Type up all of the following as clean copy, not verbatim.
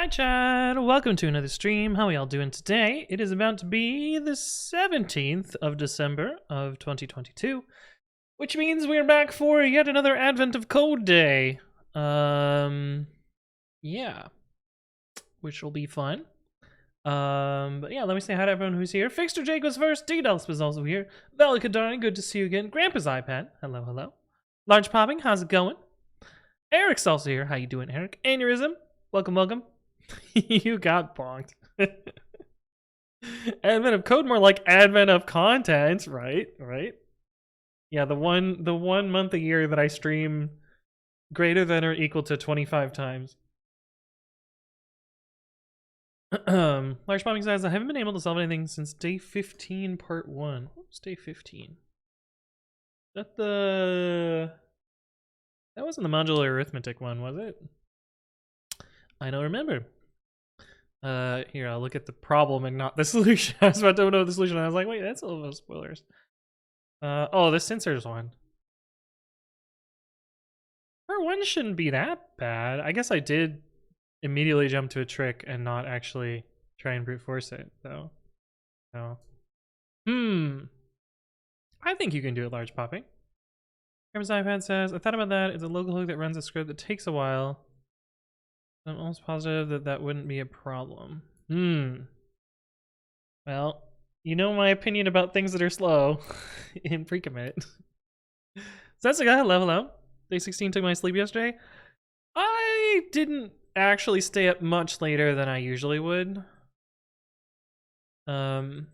Hi Chad, welcome to another stream. How are y'all doing today? It is about to be the 17th of December of 2022, which means we're back for yet another Advent of Code Day. Yeah, which will be fun. But yeah, let me say hi to everyone who's here. Fixter Jake was first, D-Dulce was also here. Valley Kadani, good to see you again. Grandpa's iPad, hello, hello. Large Popping, how's it going? Eric's also here, how you doing, Eric? Aneurysm, welcome, welcome. You got bonked. Advent of code, more like advent of content, right? Yeah, the one month a year that I stream greater than or equal to 25 times. Large bombing size. I haven't been able to solve anything since day 15, part 1. What was day 15? That wasn't the modular arithmetic one, was it? I don't remember. Here, I'll look at the problem and not the solution. I was about to know the solution. I was like, wait, that's a little spoilers. Oh, the sensors one. Part 1 shouldn't be that bad. I guess I did immediately jump to a trick and not actually try and brute force it, though. So, I think you can do it, Large Popping. Grandpa's iPad says, I thought about that. It's a local hook that runs a script that takes a while. I'm almost positive that that wouldn't be a problem. Well, you know my opinion about things that are slow in pre-commit. So that's the guy. Hello. Day 16 took my sleep yesterday. I didn't actually stay up much later than I usually would. I'm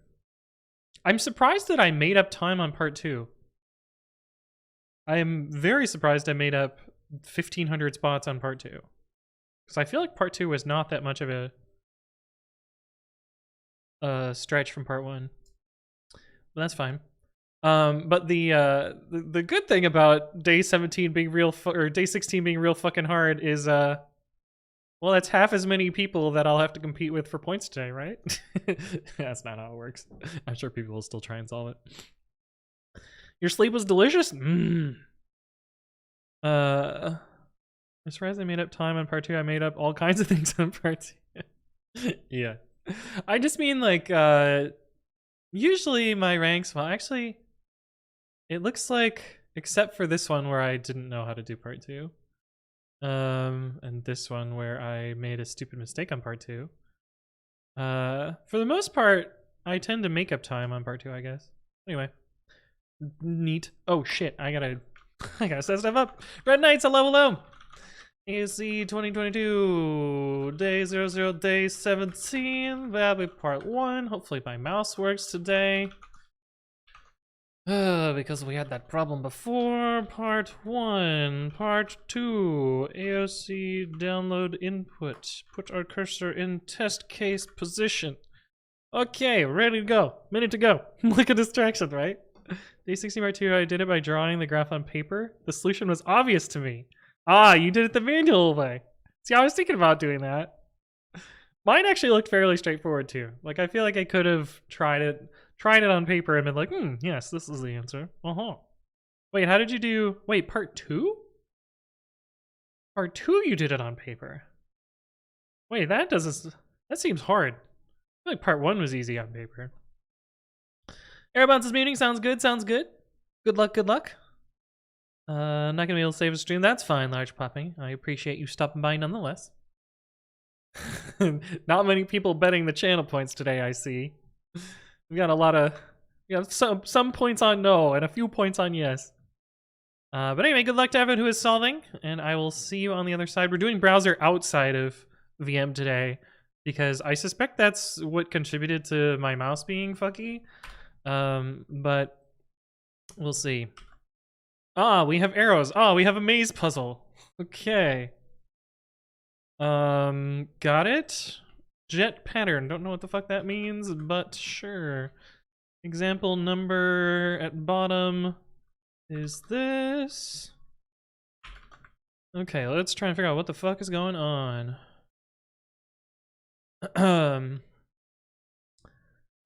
surprised that I made up time on part 2. I am very surprised I made up 1,500 spots on part 2. Because I feel like part 2 was not that much of a stretch from part 1. But that's fine. But the good thing about day 17 being real or day 16 being real fucking hard is well, that's half as many people that I'll have to compete with for points today, right? That's not how it works. I'm sure people will still try and solve it. Your sleep was delicious? I'm surprised I made up time on part 2. I made up all kinds of things on part 2. Yeah. I just mean like usually my ranks, well actually it looks like, except for this one where I didn't know how to do part 2. And this one where I made a stupid mistake on part 2. For the most part, I tend to make up time on part 2, I guess. Anyway. Neat. Oh shit, I gotta set stuff up. Red Knights, hello. ASC 2022, day 00, day 17. That'll be part 1. Hopefully my mouse works today. Because we had that problem before. Part 1, part 2, AOC download input. Put our cursor in test case position. Okay, ready to go. Minute to go. Like a distraction, right? Day 16 part 2, I did it by drawing the graph on paper. The solution was obvious to me. Ah, you did it the manual way. See, I was thinking about doing that. Mine actually looked fairly straightforward too. Like, I feel like I could have tried it on paper and been like, yes, this is the answer. Wait, how did you do? Wait, part 2? Part 2 you did it on paper. Wait, that seems hard. I feel like part 1 was easy on paper. Airbounce is muting. Sounds good. Good luck. Not gonna be able to save a stream. That's fine, Large Popping. I appreciate you stopping by nonetheless. Not many people betting the channel points today, I see. We got some points on no and a few points on yes. But anyway, good luck to everyone who is solving, and I will see you on the other side. We're doing browser outside of VM today because I suspect that's what contributed to my mouse being fucky. But we'll see. Ah, we have arrows. Ah, we have a maze puzzle. Okay. Got it. Jet pattern. Don't know what the fuck that means, but sure. Example number at bottom is this. Okay, let's try and figure out what the fuck is going on.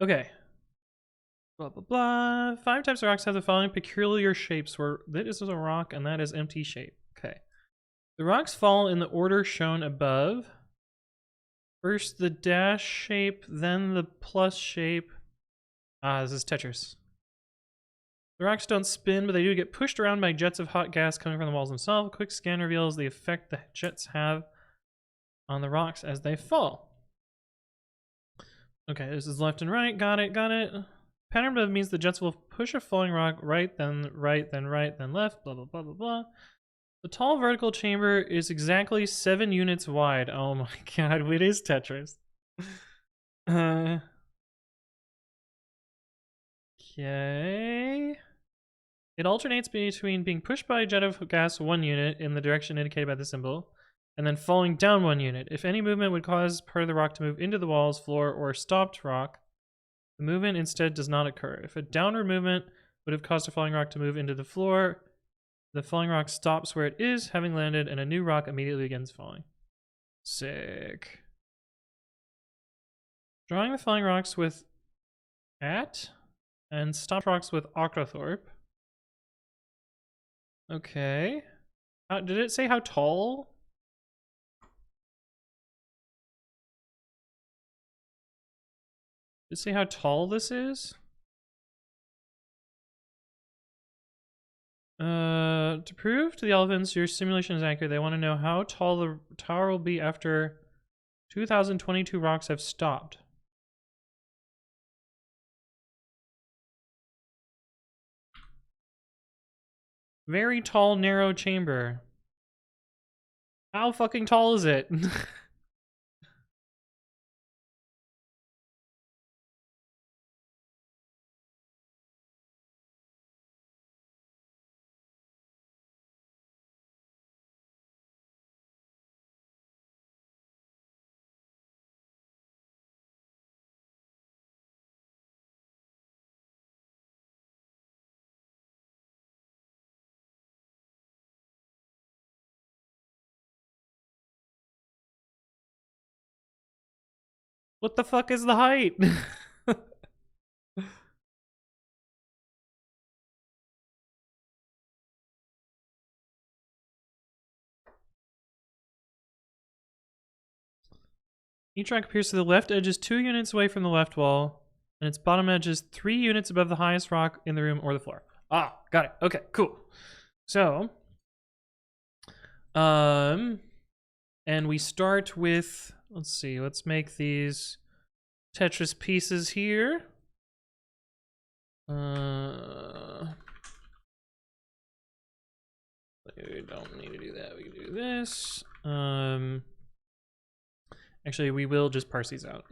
Okay. Blah, blah, blah. 5 types of rocks have the following peculiar shapes where this is a rock and that is empty shape. Okay. The rocks fall in the order shown above. First the dash shape, then the plus shape. Ah, this is Tetris. The rocks don't spin, but they do get pushed around by jets of hot gas coming from the walls themselves. A quick scan reveals the effect the jets have on the rocks as they fall. Okay, this is left and right. Got it, got it. Pattern above means the jets will push a falling rock right, then right, then right, then left, blah, blah, blah, blah, blah. The tall vertical chamber is exactly 7 units wide. Oh my god, it is Tetris. Okay. It alternates between being pushed by a jet of gas 1 unit in the direction indicated by the symbol, and then falling down 1 unit. If any movement would cause part of the rock to move into the walls, floor, or stopped rock, the movement instead does not occur. If a downward movement would have caused a falling rock to move into the floor, the falling rock stops where it is, having landed, and a new rock immediately begins falling. Sick. Drawing the falling rocks with at, and stop rocks with Octothorpe. Okay. Did it say how tall? Did it say how tall this is? To prove to the elephants your simulation is accurate, they want to know how tall the tower will be after 2022 rocks have stopped. Very tall, narrow chamber. How fucking tall is it? What the fuck is the height? Each rock appears to the left edge is 2 units away from the left wall, and its bottom edge is 3 units above the highest rock in the room or the floor. Ah, got it. Okay, cool. So, and we start with, let's see, let's make these Tetris pieces here. We don't need to do that. We can do this. Actually, we will just parse these out.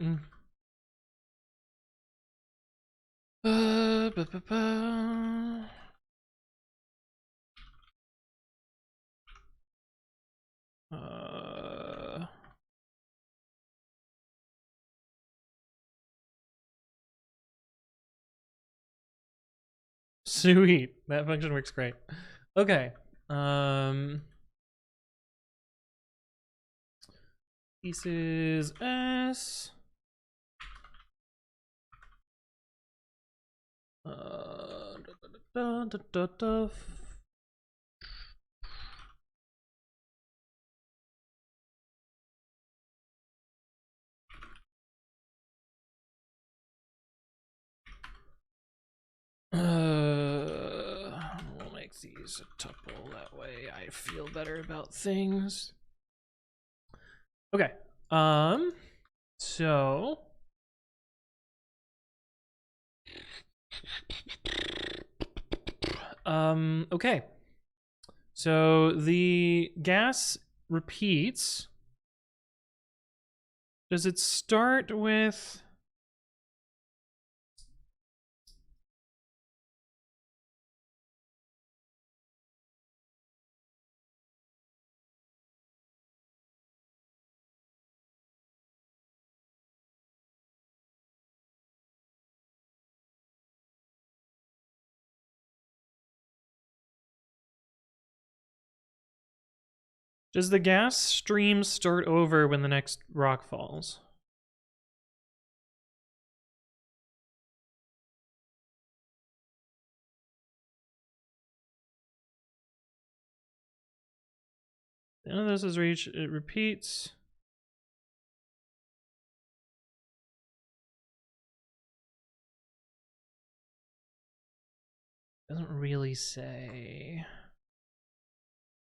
Sweet. That function works great. Okay. Pieces S. We'll make these a tuple, that way I feel better about things. Okay, so okay. So the gas repeats. Does it start with does the gas stream start over when the next rock falls? The end of this is reached, it repeats. Doesn't really say.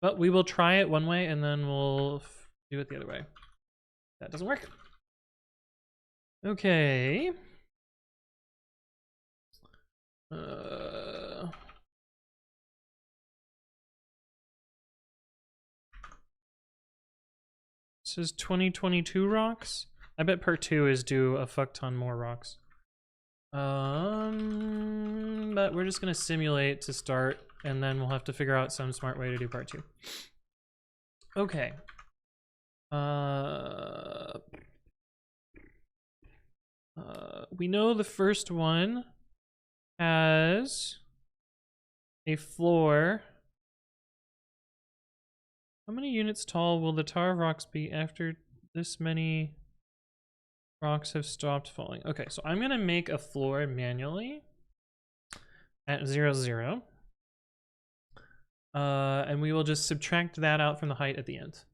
But we will try it one way and then we'll do it the other way. That doesn't work. Okay. This is 2022 rocks. I bet part 2 is due a fuck ton more rocks. But we're just gonna simulate to start, and then we'll have to figure out some smart way to do part 2. Okay. We know the first one has a floor. How many units tall will the Tower of Rocks be after this many rocks have stopped falling? Okay, so I'm gonna make a floor manually at 0, 0. And we will just subtract that out from the height at the end.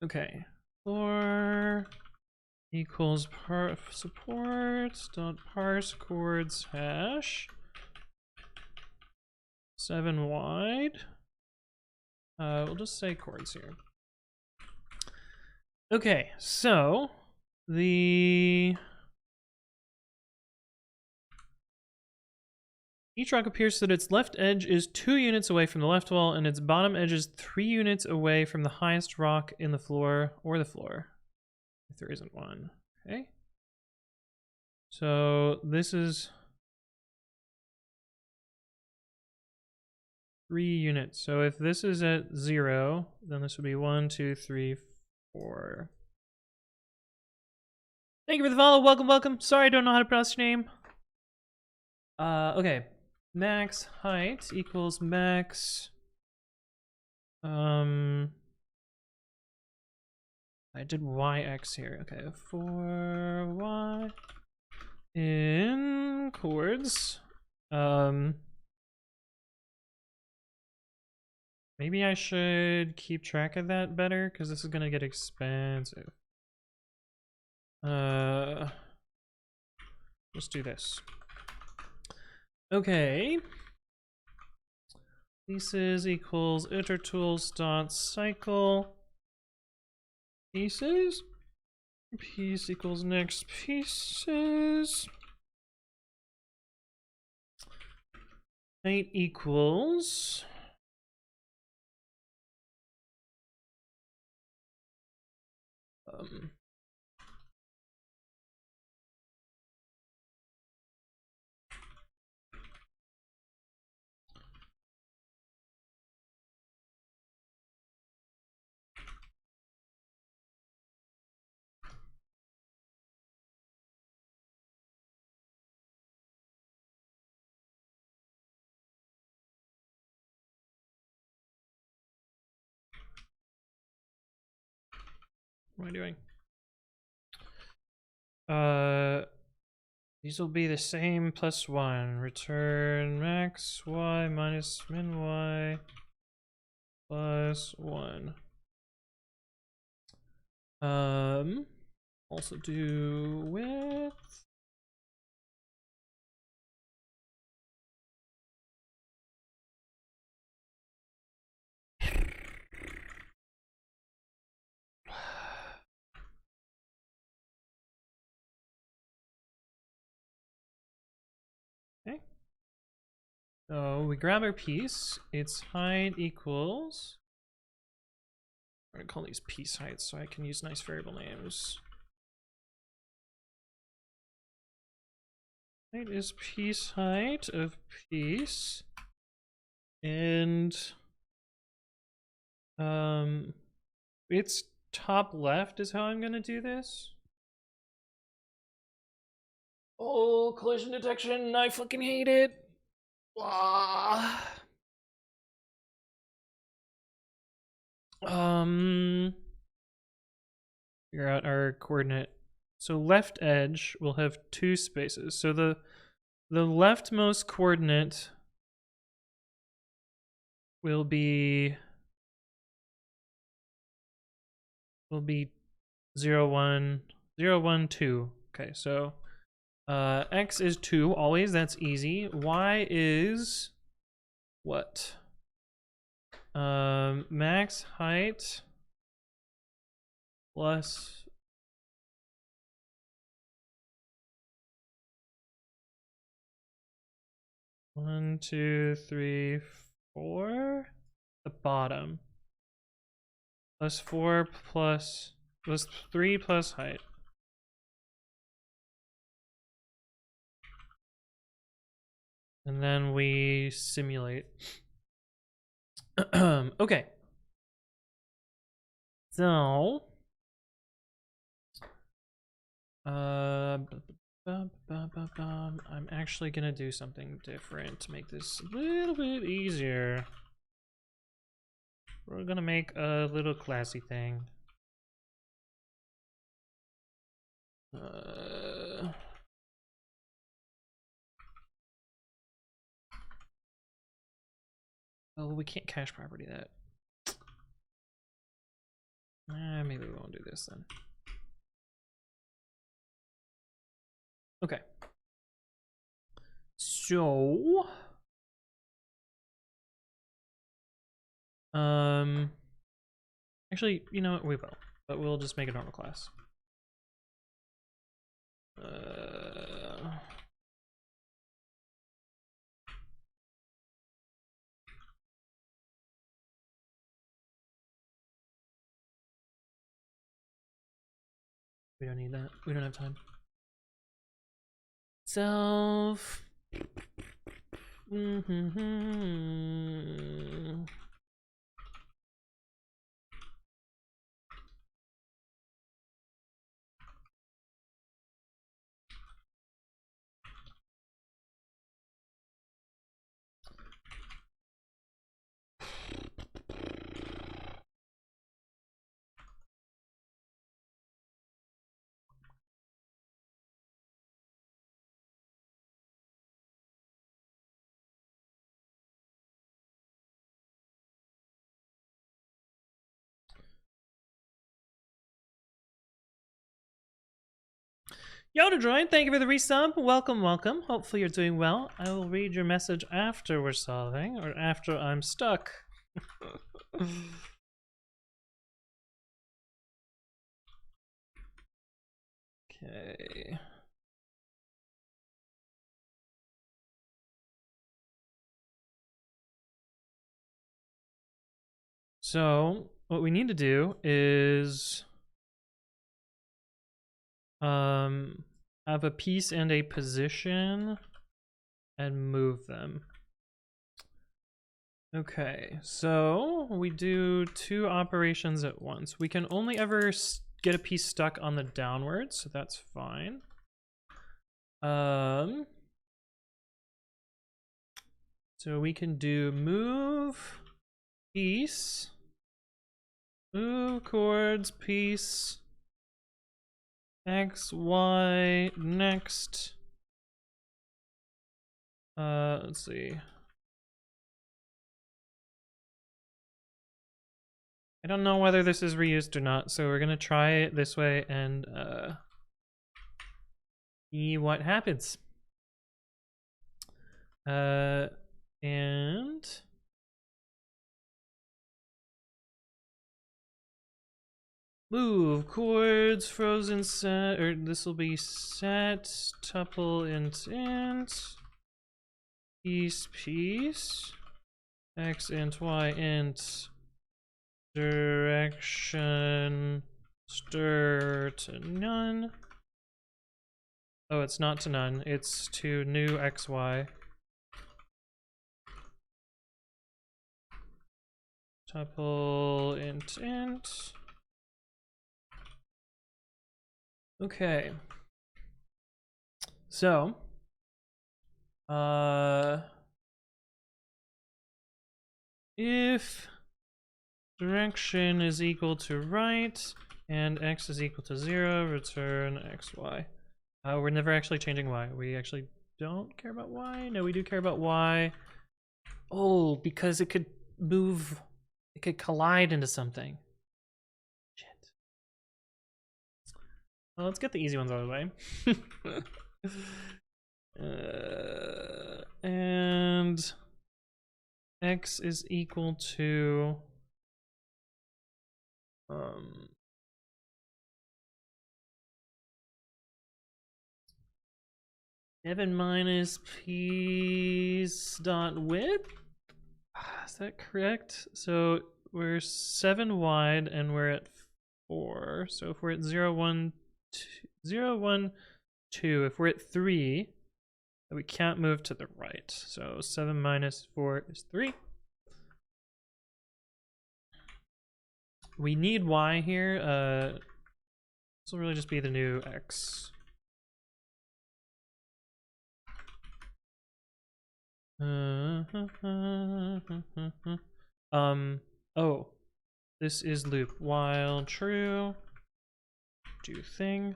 Okay, floor equals supports dot parse chords hash 7 wide. We'll just say chords here. Okay, so each rock appears so that its left edge is 2 units away from the left wall and its bottom edge is 3 units away from the highest rock in the floor or the floor, if there isn't one. Okay. So this is 3 units. So if this is at 0, then this would be 1, 2, 3, 4. Thank you for the follow. Welcome, welcome. Sorry, I don't know how to pronounce your name. Okay. Max height equals max. I did yx here. Okay, for y in chords. Maybe I should keep track of that better because this is gonna get expensive. Let's do this. Okay. Pieces equals itertools dot cycle pieces. Piece equals next pieces. Height equals what am I doing? These will be the same plus 1. Return max y minus min y plus 1. Also do width. Okay. So we grab our piece. Its height equals. I'm gonna call these piece heights so I can use nice variable names. Height is piece height of piece, and its top left is how I'm gonna do this. Oh, collision detection! I fucking hate it. Figure out our coordinate. So left edge will have 2 spaces. So the leftmost coordinate will be 0, 1, 0, 1, 2. Okay, so x is 2 always. That's easy. Y is what? Max height plus one, two, three, four. The bottom. Plus 4 plus 3 plus height. And then we simulate. Okay. So I'm actually gonna do something different to make this a little bit easier. We're gonna make a little classy thing. Oh, we can't cache property that. Maybe we won't do this then. Okay. So, actually, you know what? We will, but we'll just make a normal class. We don't need that. We don't have time. Self. Yoda Droid, thank you for the resub. Welcome, welcome. Hopefully you're doing well. I will read your message after we're solving, or after I'm stuck. Okay. So, what we need to do is have a piece and a position and move them. Okay, so we do 2 operations at once. We can only ever get a piece stuck on the downward, so that's fine. So we can do move piece, move chords piece, X, Y, next. Let's see. I don't know whether this is reused or not, so we're gonna try it this way and see what happens. And move chords frozen set, or this will be set tuple int piece x int y int direction stir to none. Oh, it's not to none, it's to new xy. Tuple int. Okay. So, if direction is equal to right and x is equal to 0, return xy. We're never actually changing y. We actually don't care about y. No, we do care about y. Oh, because it could move, it could collide into something. Shit. Well, let's get the easy ones out of the way. And x is equal to 7 minus piece dot width. Is that correct? So we're 7 wide and we're at 4. So if we're at 0, 1, 2, 0, 1, 2, if we're at 3, we can't move to the right. So 7 minus 4 is 3. We need y here. This will really just be the new x. Oh, this is loop while true. Do thing.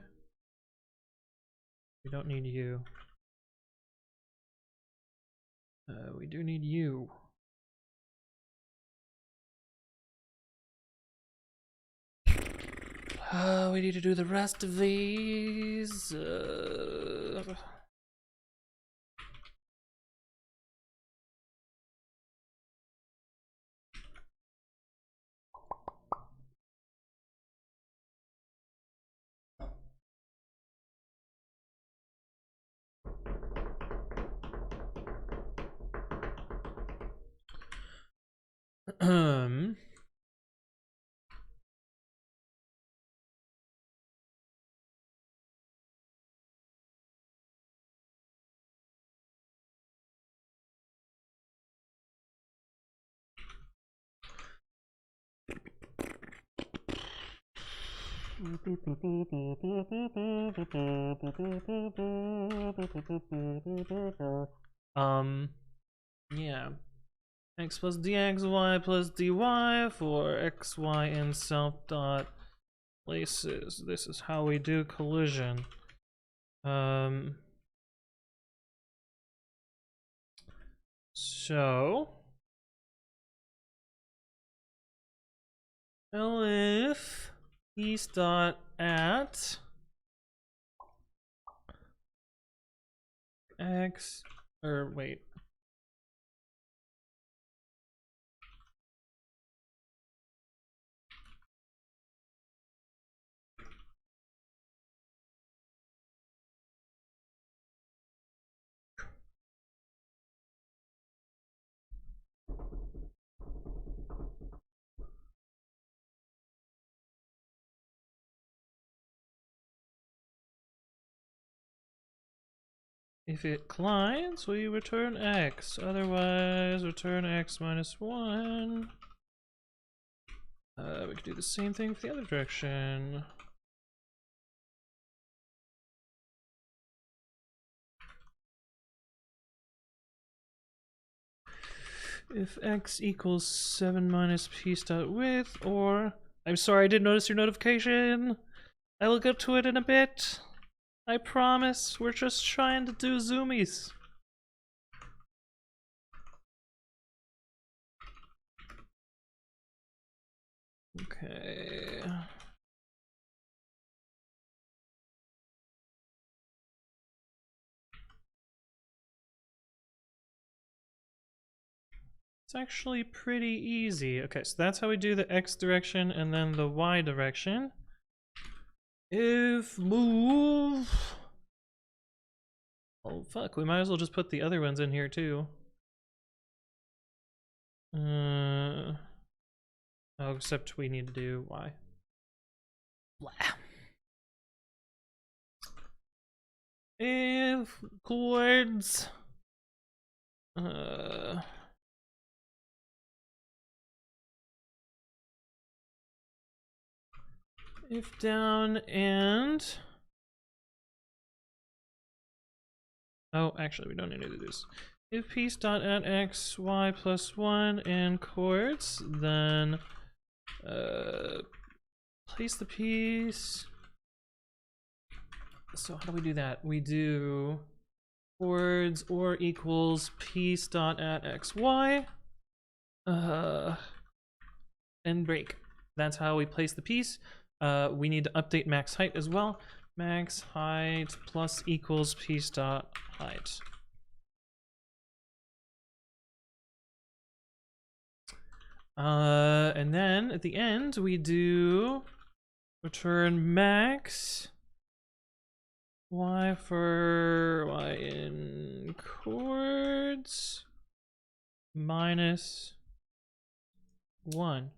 We don't need you. We do need you. We need to do the rest of these. Yeah. X plus dxy plus dy for x, y, and self dot places. This is how we do collision. So if piece dot at x, or wait. If it collides, we return x. Otherwise, return x minus 1. We could do the same thing for the other direction. If x equals 7 minus piece dot width, or... I'm sorry, I didn't notice your notification. I will get to it in a bit. I promise. We're just trying to do zoomies. Okay. It's actually pretty easy. Okay, so that's how we do the x direction and then the y direction. If move... Oh fuck, we might as well just put the other ones in here too. Oh, except we need to do y. Blah. If chords... if down and... Oh, actually, we don't need to do this. If piece dot at x, y plus 1 and chords, then place the piece. So how do we do that? We do chords or equals piece dot at x, y, and break. That's how we place the piece. We need to update max height as well. Max height plus equals piece dot height. And then at the end we do return max y for y in chords minus 1.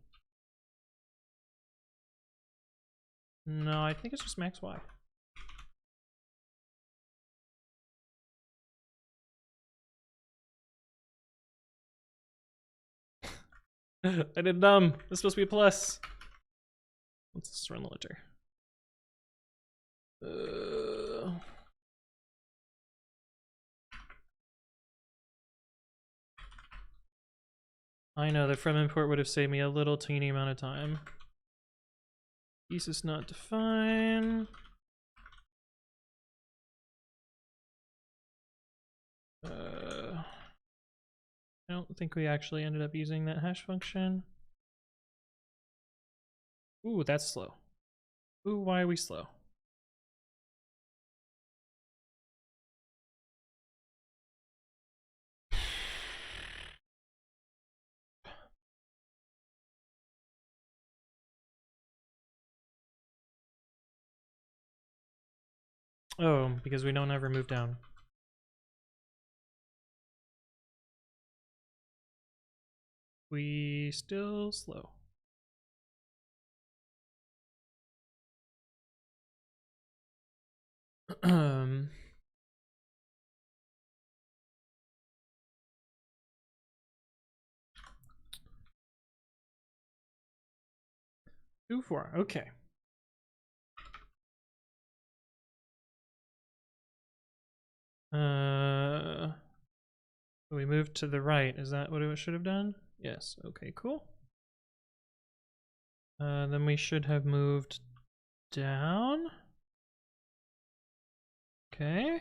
No, I think it's just max y. I did dumb. It's supposed to be a plus. Let's run the litter. I know the from import would have saved me a little teeny amount of time. Thesis not defined. I don't think we actually ended up using that hash function. Ooh, that's slow. Ooh, why are we slow? Oh, because we don't ever move down. We still slow. Two, 4, okay. We moved to the right. Is that what it should have done? Yes. Okay, cool. Then we should have moved down. Okay.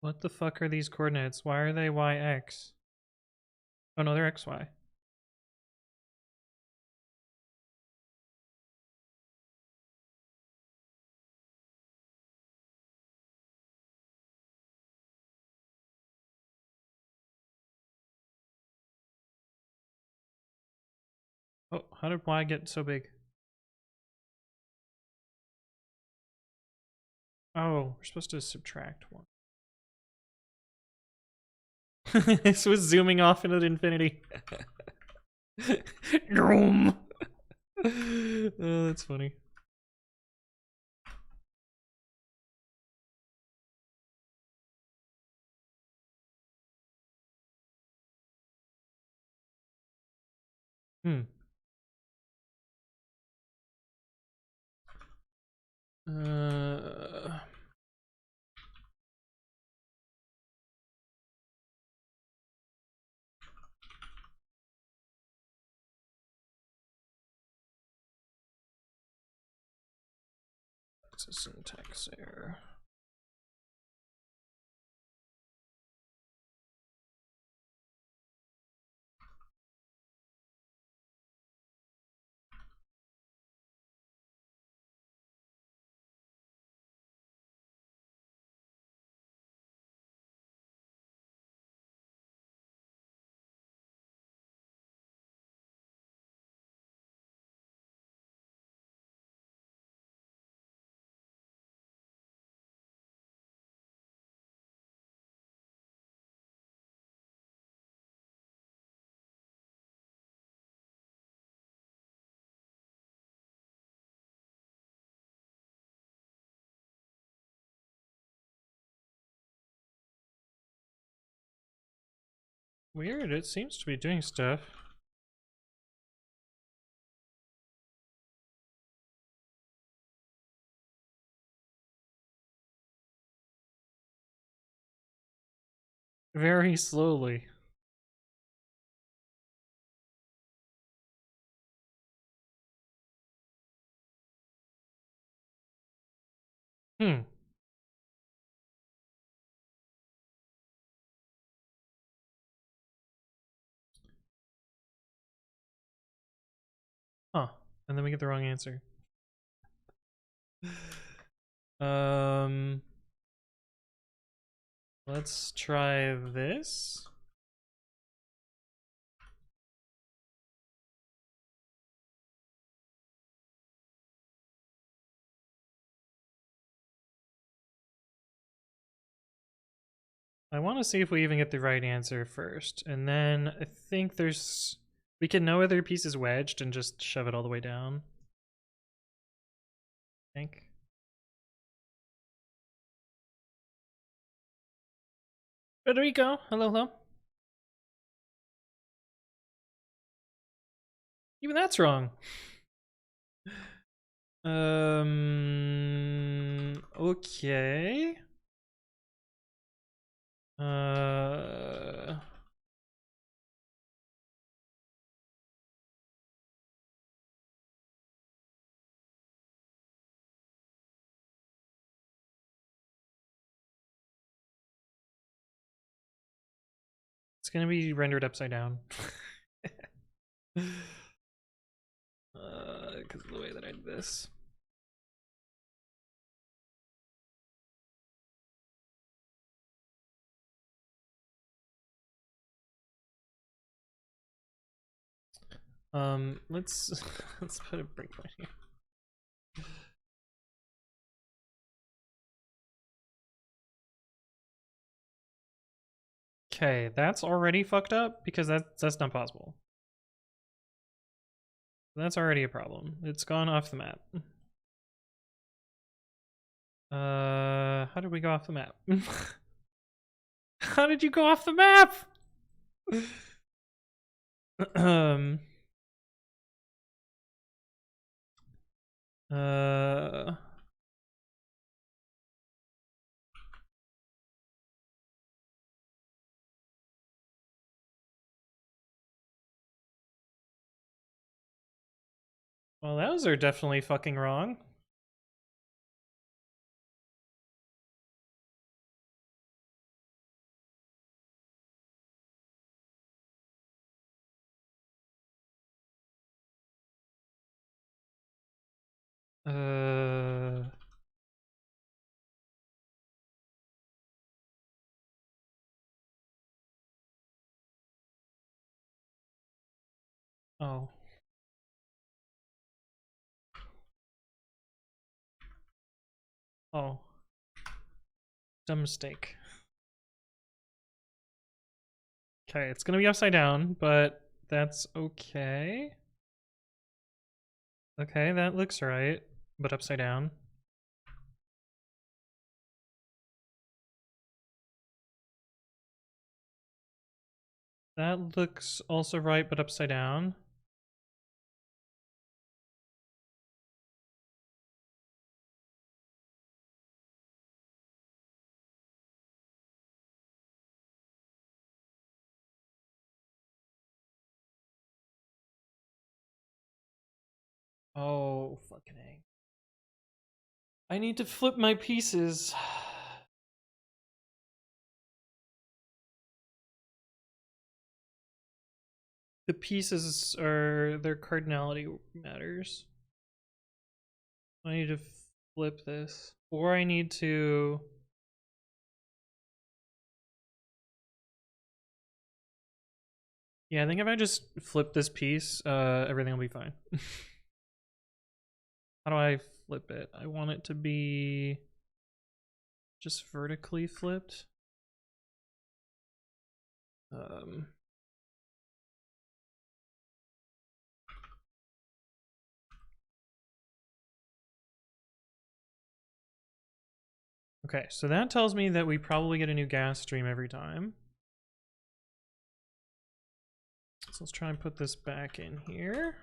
What the fuck are these coordinates? Why are they yx? Oh no, they're xy. Oh, how did y get so big? Oh, we're supposed to subtract 1. This was zooming off into infinity. Oh, that's funny. Hmm. It's a syntax error. Weird, it seems to be doing stuff. Very slowly. Hmm. Huh. And then we get the wrong answer. Let's try this. I want to see if we even get the right answer first, and then I think we can know whether a piece is wedged and just shove it all the way down. I think. Federico, hello, hello. Even that's wrong. Okay. It's gonna be rendered upside down. Because of the way that I did this. Let's let's put a breakpoint here. Okay, that's already fucked up because that's not possible. That's already a problem. It's gone off the map. How did we go off the map? How did you go off the map? uh Well, those are definitely fucking wrong. Uh oh. Oh. Dumb mistake. Okay, it's gonna be upside down, but that's okay. Okay, that looks right, but upside down. That looks also right, but upside down. Oh, fucking A. I need to flip my pieces. The pieces are, their cardinality matters. I need to flip this. Or I need to... Yeah, I think if I just flip this piece, everything will be fine. How do I flip it? I want it to be just vertically flipped. Okay, so that tells me that we probably get a new gas stream every time. So let's try and put this back in here.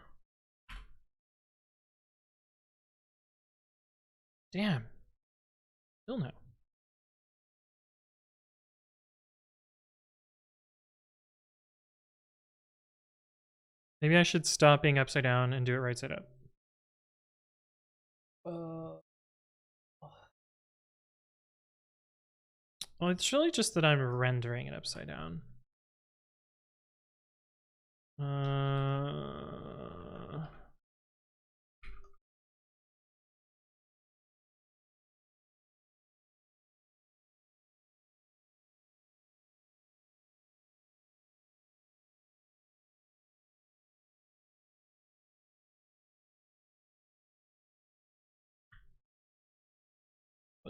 Damn. Still no. Maybe I should stop being upside down and do it right side up. Well, it's really just that I'm rendering it upside down.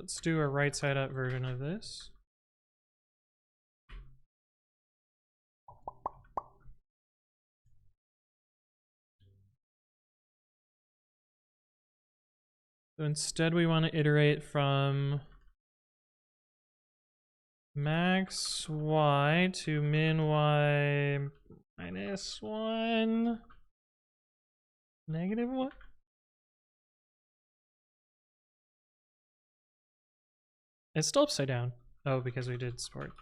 Let's do a right side up version of this. So instead we want to iterate from max y to min y minus 1 negative 1. It's still upside down. Oh, because we did sport.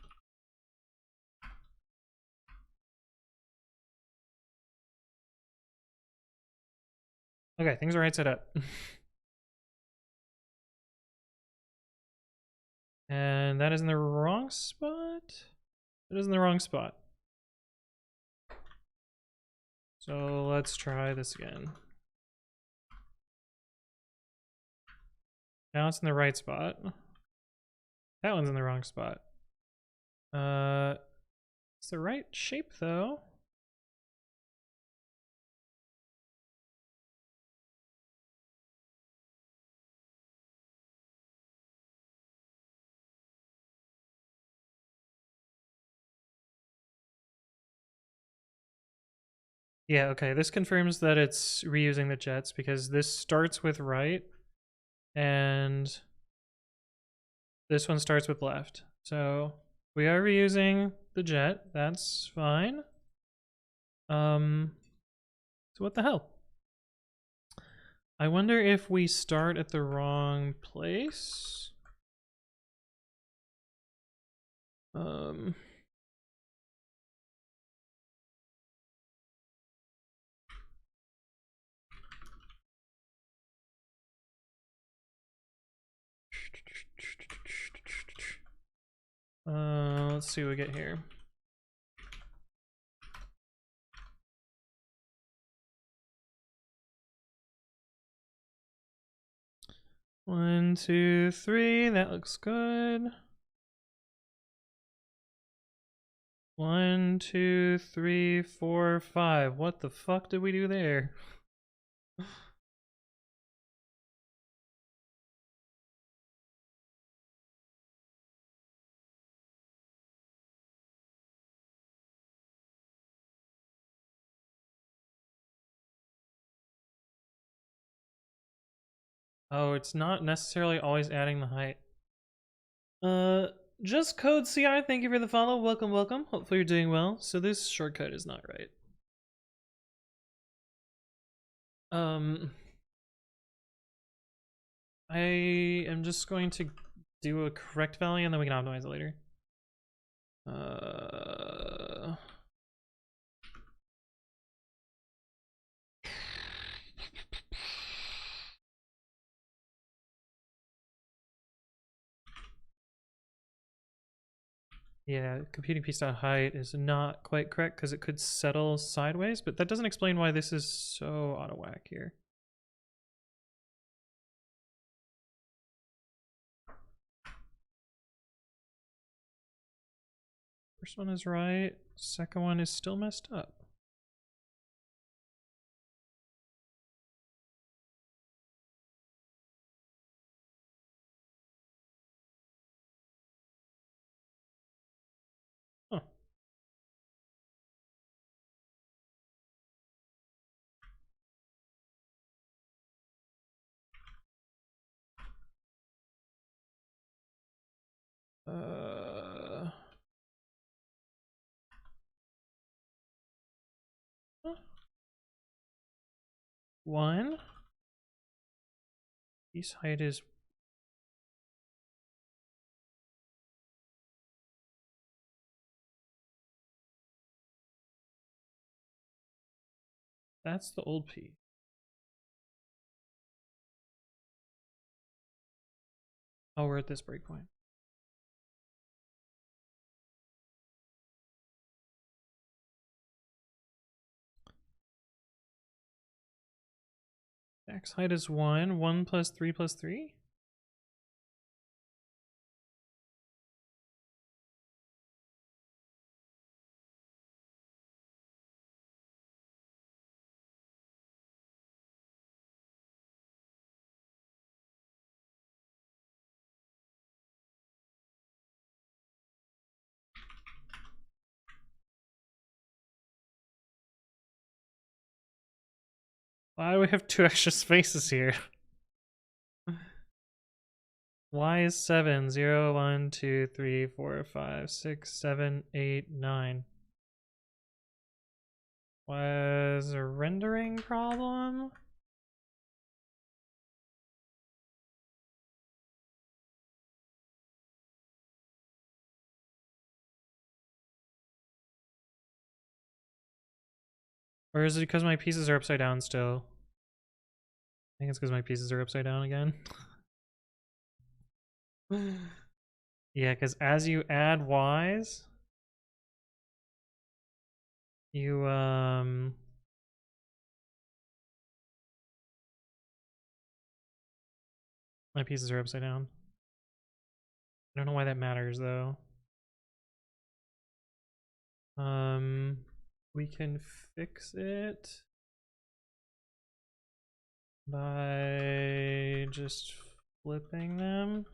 Okay, things are right side up. And that is in the wrong spot? It is in the wrong spot. So let's try this again. Now it's in the right spot. That one's in the wrong spot. It's the right shape though. Yeah, okay, this confirms that it's reusing the jets because this starts with right and this one starts with left. So we are reusing the jet, that's fine. So what the hell? I wonder if we start at the wrong place. Let's see what we get here. One, two, three, that looks good. 1, 2, 3, 4, 5. What the fuck did we do there? Oh, it's not necessarily always adding the height. Just code CR, thank you for the follow. Welcome, welcome. Hopefully you're doing well. So this shortcut is not right. I am just going to do a correct value and then we can optimize it later. Yeah, computing piece.height is not quite correct because it could settle sideways, but that doesn't explain why this is so out of whack here. First one is right, second one is still messed up. Huh. One. Piece height is that's the old P. Oh, we're at this breakpoint. Max height is 1. 1 plus 3 plus 3? Why do we have 2 extra spaces here? Y is 7. 0, 1, 2, 3, 4, 5, 6, 7, 8, 9. Was a rendering problem? Or is it because my pieces are upside down still? I think it's because my pieces are upside down again. Yeah, because as you add Y's, you, my pieces are upside down. I don't know why that matters, though. We can fix it by just flipping them.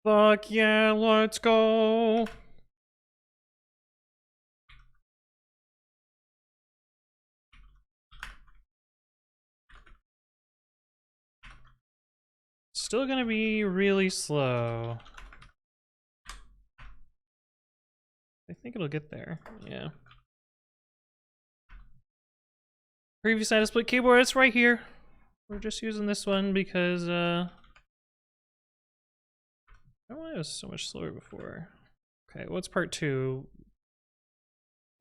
Fuck yeah, let's go! Still gonna be really slow. I think it'll get there, yeah. Previous side of split keyboard, it's right here. We're just using this one because, I don't know why it was so much slower before. Okay, what's part 2?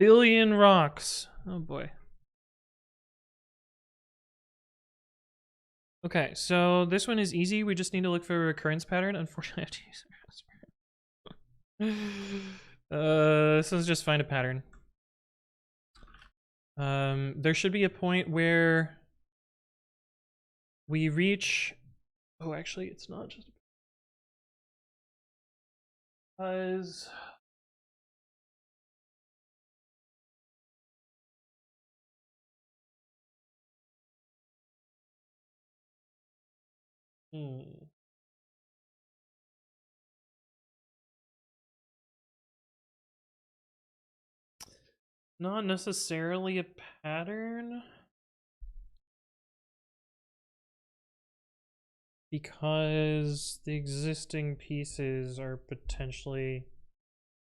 Billion rocks. Oh boy. Okay, so this one is easy. We just need to look for a recurrence pattern. Unfortunately, I have to use this one's just find a pattern. There should be a point where we reach. Oh, actually, it's not just because. Not necessarily a pattern. Because the existing pieces are potentially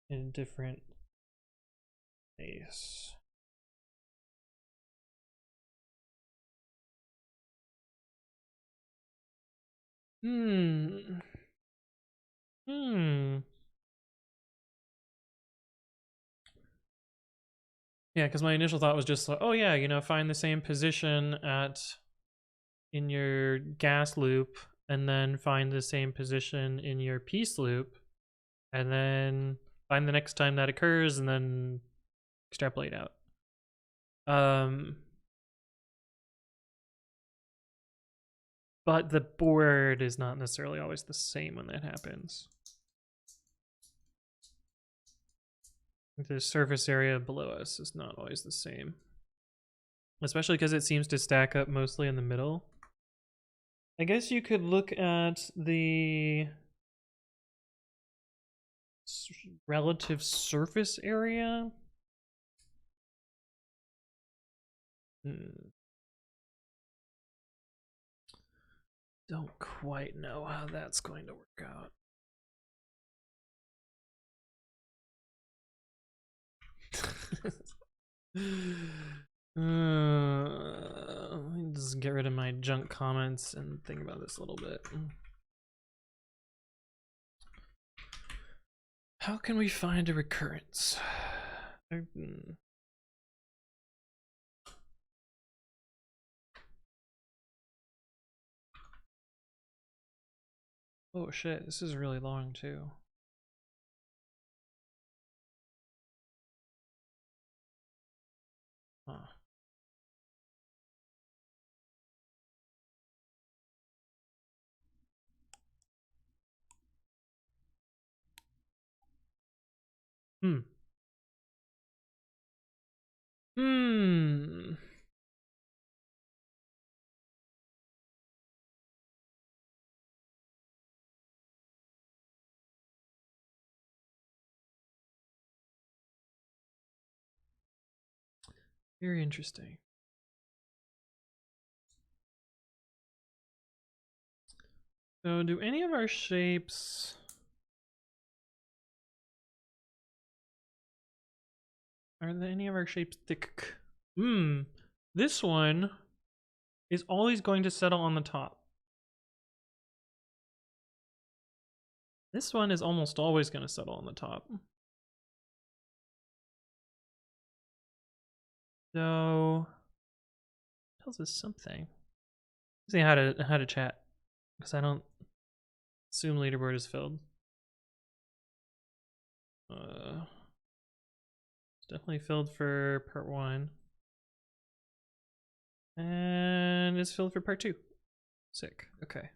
in a different place. Yeah, because my initial thought was just like, oh yeah, you know, find the same position in your gas loop, and then find the same position in your piece loop, and then find the next time that occurs, and then extrapolate out. But the board is not necessarily always the same when that happens. The surface area below us is not always the same. Especially because it seems to stack up mostly in the middle. I guess you could look at the relative surface area. Don't quite know how that's going to work out. Let me just get rid of my junk comments and think about this a little bit. How can we find a recurrence? Oh shit, this is really long too. Hmm. Hmm. Very interesting. So do any of our shapes... Are there any of our shapes thick? Hmm. This one is always going to settle on the top. This one is almost always going to settle on the top. So tells us something. Let's see how to chat, because I don't assume leaderboard is filled. It's definitely filled for part 1. And it's filled for part 2. Sick. Okay.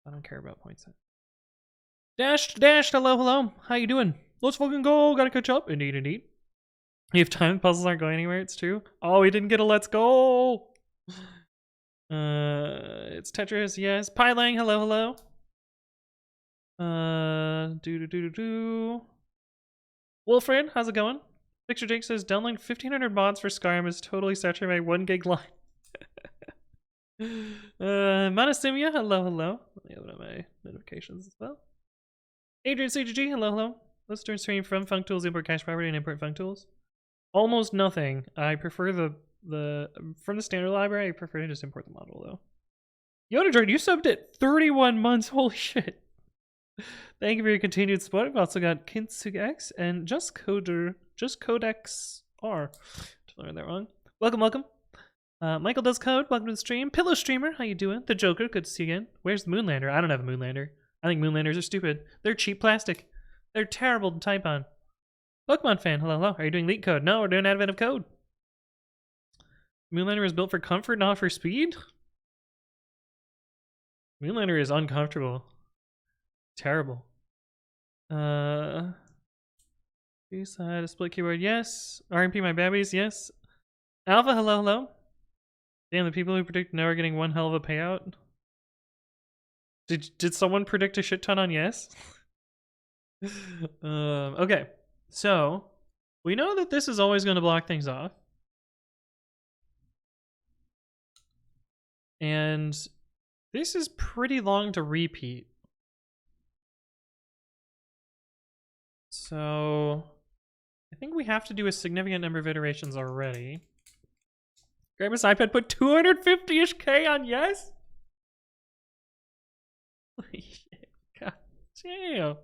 I don't care about points. Dash, hello. How you doing? Let's fucking go. Gotta catch up. Indeed. If time puzzles aren't going anywhere, it's true. Oh, we didn't get a let's go. It's Tetris, yes. Pylang, hello. Wilfred, how's it going? Victor Jake says downloading 1500 mods for Skyrim is totally saturated my 1 gig line. Monosimia, hello. Let me open up my notifications as well. Adrian CGG, hello. Let's turn stream from FuncTools, import cache property, and import FuncTools. Almost nothing. I prefer the from the standard library. I prefer to just import the model though. Yoda Droid, you subbed at 31 months. Holy shit! Thank you for your continued support. We've also got Kintsugi X and Just Codex R. Did I learn that wrong? Welcome. Michael does code. Welcome to the stream. Pillow Streamer, how you doing? The Joker, good to see you again. Where's the Moonlander? I don't have a Moonlander. I think Moonlanders are stupid. They're cheap plastic. They're terrible to type on. Pokemon fan, hello. Are you doing leak code? No, we're doing advent of code. Moonlander is built for comfort, not for speed? Moonlander is uncomfortable. Terrible. B-side, a split keyboard, yes. RMP my babbies, yes. Alpha, hello. Damn, the people who predict no are getting one hell of a payout. Did someone predict a shit ton on yes? Okay, so we know that this is always going to block things off. And this is pretty long to repeat. So I think we have to do a significant number of iterations already. Grandma's iPad put 250-ish K on yes? Holy shit. God damn.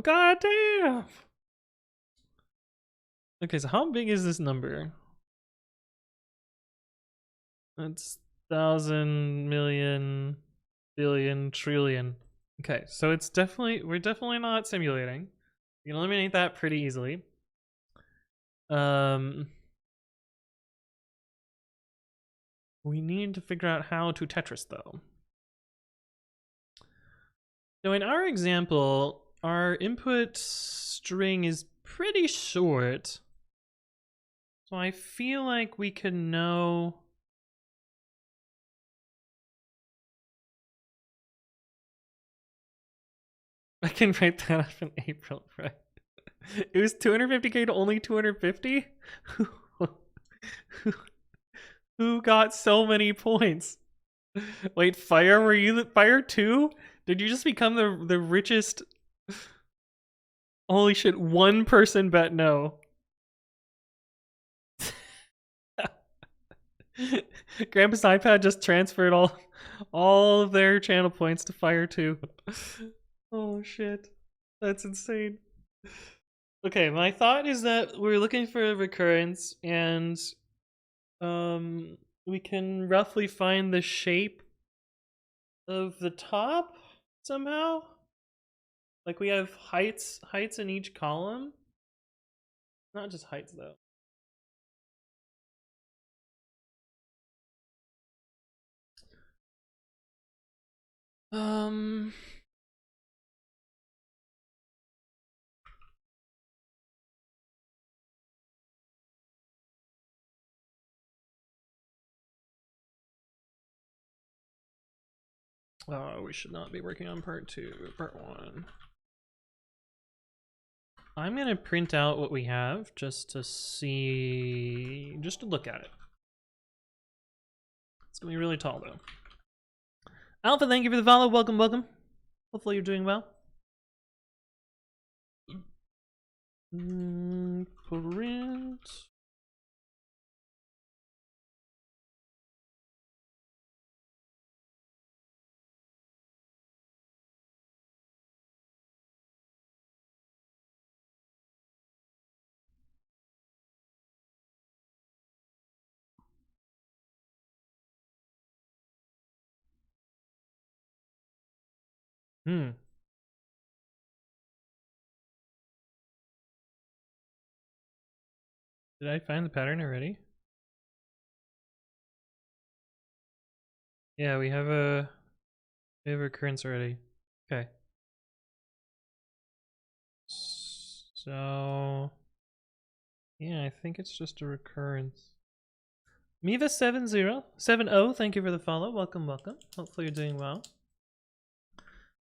God damn. Okay, so how big is this number? That's 1,000, million, billion, trillion. Okay, so we're definitely not simulating. You can eliminate that pretty easily. We need to figure out how to Tetris though. So in our example, our input string is pretty short. So I feel like we can know... I can write that up in April, right? It was 250K to only 250? Who got so many points? Wait, Fire, were you the Fire too? Did you just become the richest? Holy shit, one person bet no. Grandpa's iPad just transferred all of their channel points to Fire 2. Oh shit. That's insane. Okay, my thought is that we're looking for a recurrence and we can roughly find the shape of the top somehow. Like we have heights in each column. Not just heights though. Um. Oh, we should not be working on part 2, part 1. I'm gonna print out what we have just to see, just to look at it. It's gonna be really tall though. Alpha, thank you for the follow. Welcome, welcome. Hopefully you're doing well. Print. Did I find the pattern already? Yeah, we have a recurrence already. Okay. So yeah, I think it's just a recurrence. Miva70, thank you for the follow. Welcome, welcome. Hopefully you're doing well.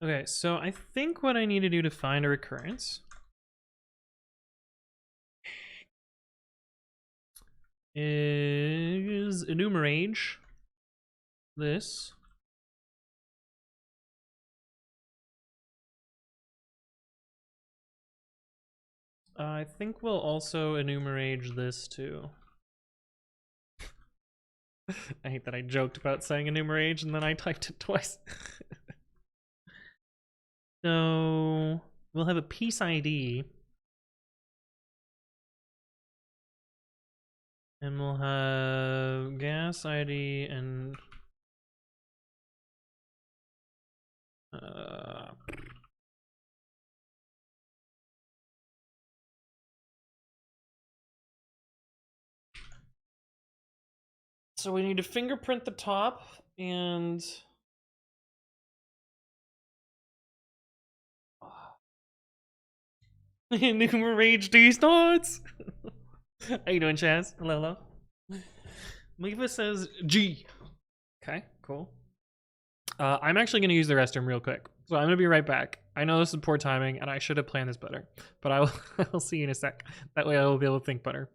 Okay, so I think what I need to do to find a recurrence is enumerate this. I think we'll also enumerate this too. I hate that I joked about saying enumerate and then I typed it twice. So we'll have a piece ID. And we'll have gas ID and so we need to fingerprint the top and enumerate these dots. How you doing, Chaz? Hello, hello. Miva says G. Okay, cool. I'm actually going to use the restroom real quick, so I'm going to be right back. I know this is poor timing, and I should have planned this better, but I'll see you in a sec. That way I will be able to think better.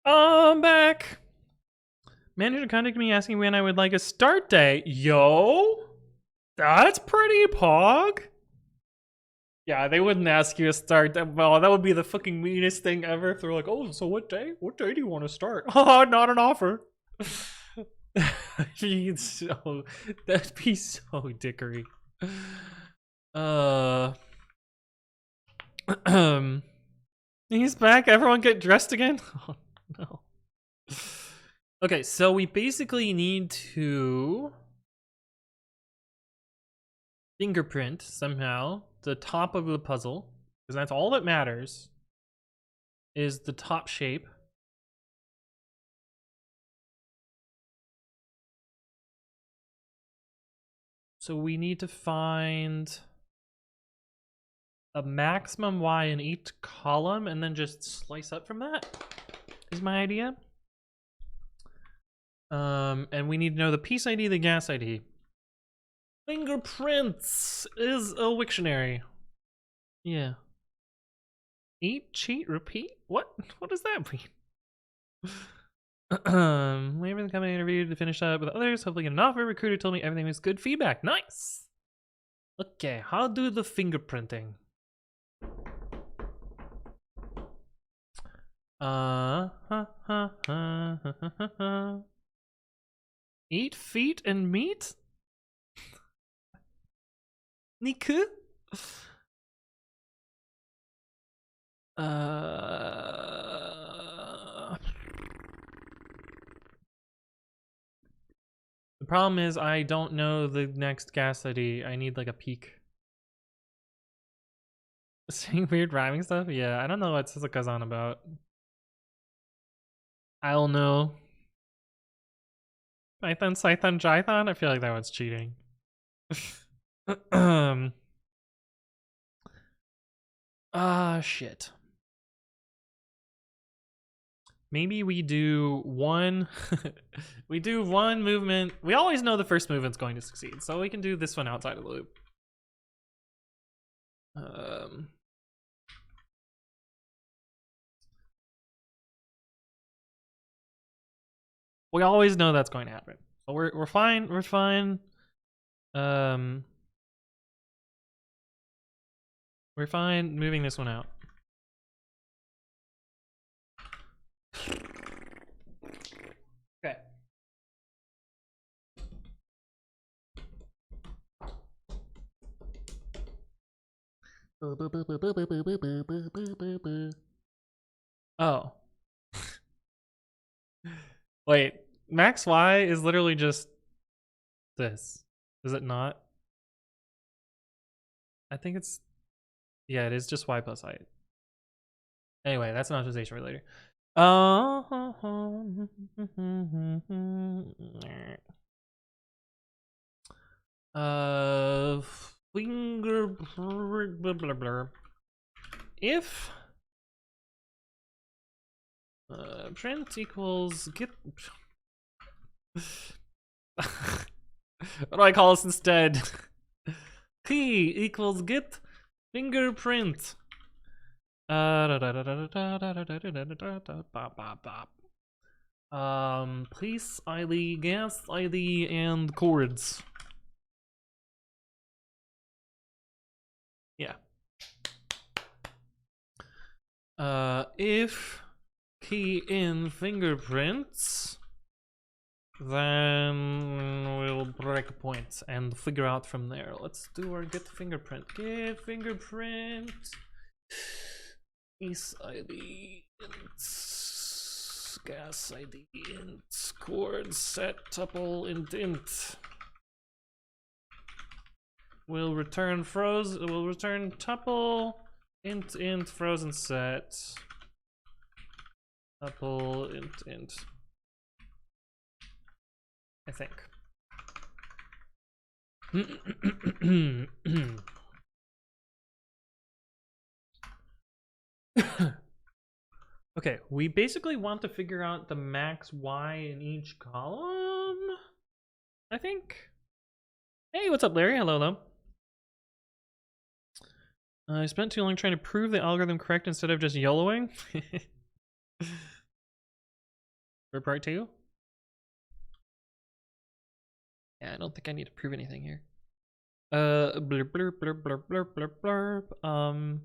I'm back. Manager contacted me asking when I would like a start date. Yo, that's pretty pog. Yeah, they wouldn't ask you to start. Well, that would be the fucking meanest thing ever if they're like, "Oh, so what day? What day do you want to start?" Oh, not an offer. That'd be so dickery. He's back. Everyone get dressed again. Oh no. Okay, so we basically need to fingerprint somehow the top of the puzzle, because that's all that matters, is the top shape. So we need to find a maximum y in each column and then just slice up from that is my idea. And we need to know the piece ID, the gas ID. Fingerprints is a Wiktionary. Yeah. Eat, cheat, repeat? What? What does that mean? Waiting for the company interview to finish up with others. Hopefully get an offer. Recruiter told me everything was good feedback. Nice. Okay, how do the fingerprinting? Eat feet and meat? Niku? The problem is I don't know the next gas ID. I need like a peek. Seeing weird rhyming stuff? Yeah, I don't know what Suzuka's on about. I don't know. Python, Scython, Jython? I feel like that one's cheating. Shit. Maybe we do one we do one movement. We always know the first movement's going to succeed, so we can do this one outside of the loop. We always know that's going to happen. So we're fine, we're fine. We're fine moving this one out. Okay. Oh. Wait, max y is literally just this. Is it not? I think it's, yeah, it is just y plus height. Anyway, that's an optimization for later. Finger blah, blah, blah. If print equals get what do I call this instead? Key equals get fingerprint. Place ID, gas ID, and chords. Yeah. If key in fingerprints, then we'll break a point and figure out from there. Let's do our get fingerprint. Get fingerprint. Piece ID, int, gas ID, int, chord, set, tuple, int. We'll return we'll return tuple, int, frozen set, tuple, int. I think. Okay, we basically want to figure out the max y in each column, I think. Hey, what's up, Larry? Hello. I spent too long trying to prove the algorithm correct instead of just YOLOing. For part 2? Yeah, I don't think I need to prove anything here. Blurb, blurb, blurb, blurb, blurb, blurb, blurb.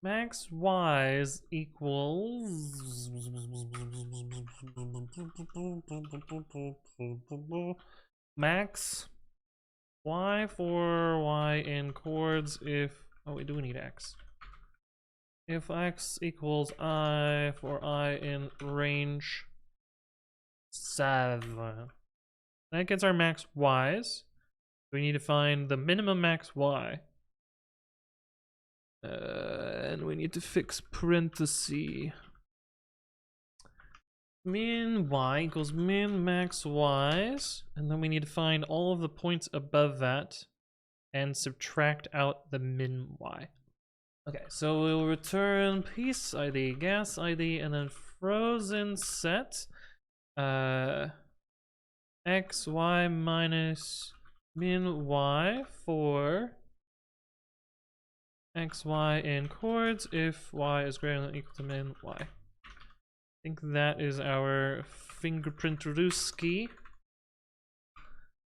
Max y's equals max y for y in chords if, oh, we do need x. If x equals I for I in range 7. That gets our max y's. We need to find the minimum max y. And we need to fix parenthesis. Min y equals min max y's, and then we need to find all of the points above that and subtract out the min y. Okay, so we'll return piece ID, gas ID, and then frozen set x y minus min y for x y in chords if y is greater than or equal to min y. I think that is our fingerprint ski.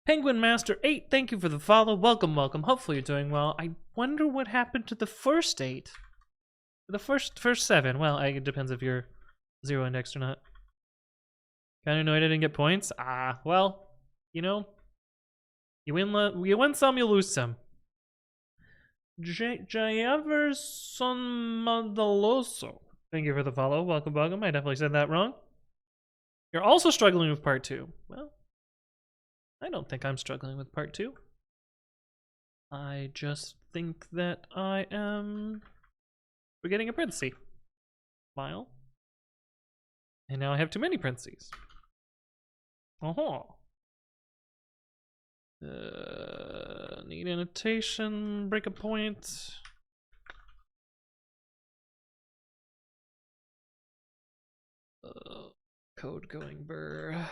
Penguin Master 8, thank you for the follow. Welcome, welcome. Hopefully you're doing well. I wonder what happened to the first 8. The first 7. Well, it depends if you're 0 indexed or not. Kinda annoyed I didn't get points. Well, you know, you win some, you lose some. Jayaverson Mandaloso. Thank you for the follow. Welcome, welcome. I definitely said that wrong. You're also struggling with part 2. Well, I don't think I'm struggling with part 2. I just think that I am forgetting a parenthesis. File. And now I have too many parentheses. Need annotation, break a point. Code going burr.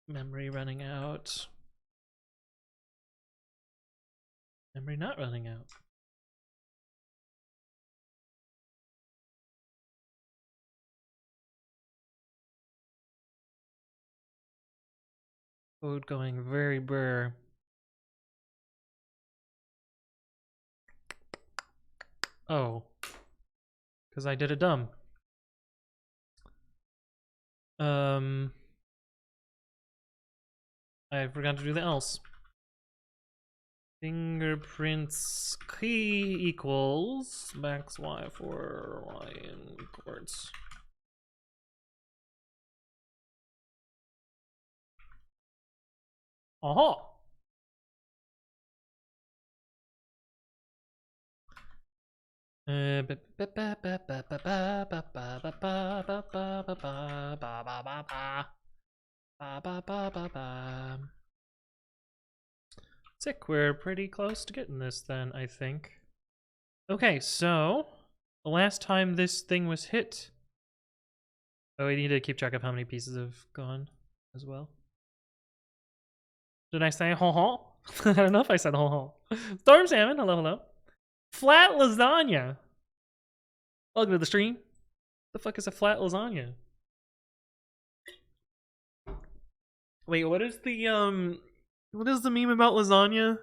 Memory running out. Memory not running out. Code going very burr. Oh. Because I did a dumb. I forgot to do the else. Fingerprints key equals max y for y in chords. Aha! Sick, we're pretty close to getting this then, I think. Okay, so the last time this thing was hit. Oh, we need to keep track of how many pieces have gone as well. Did I say ho ho? I don't know if I said ho ho. Storm Salmon, hello, hello. Flat lasagna. Welcome to the stream. The fuck is a flat lasagna? Wait, what is the meme about lasagna?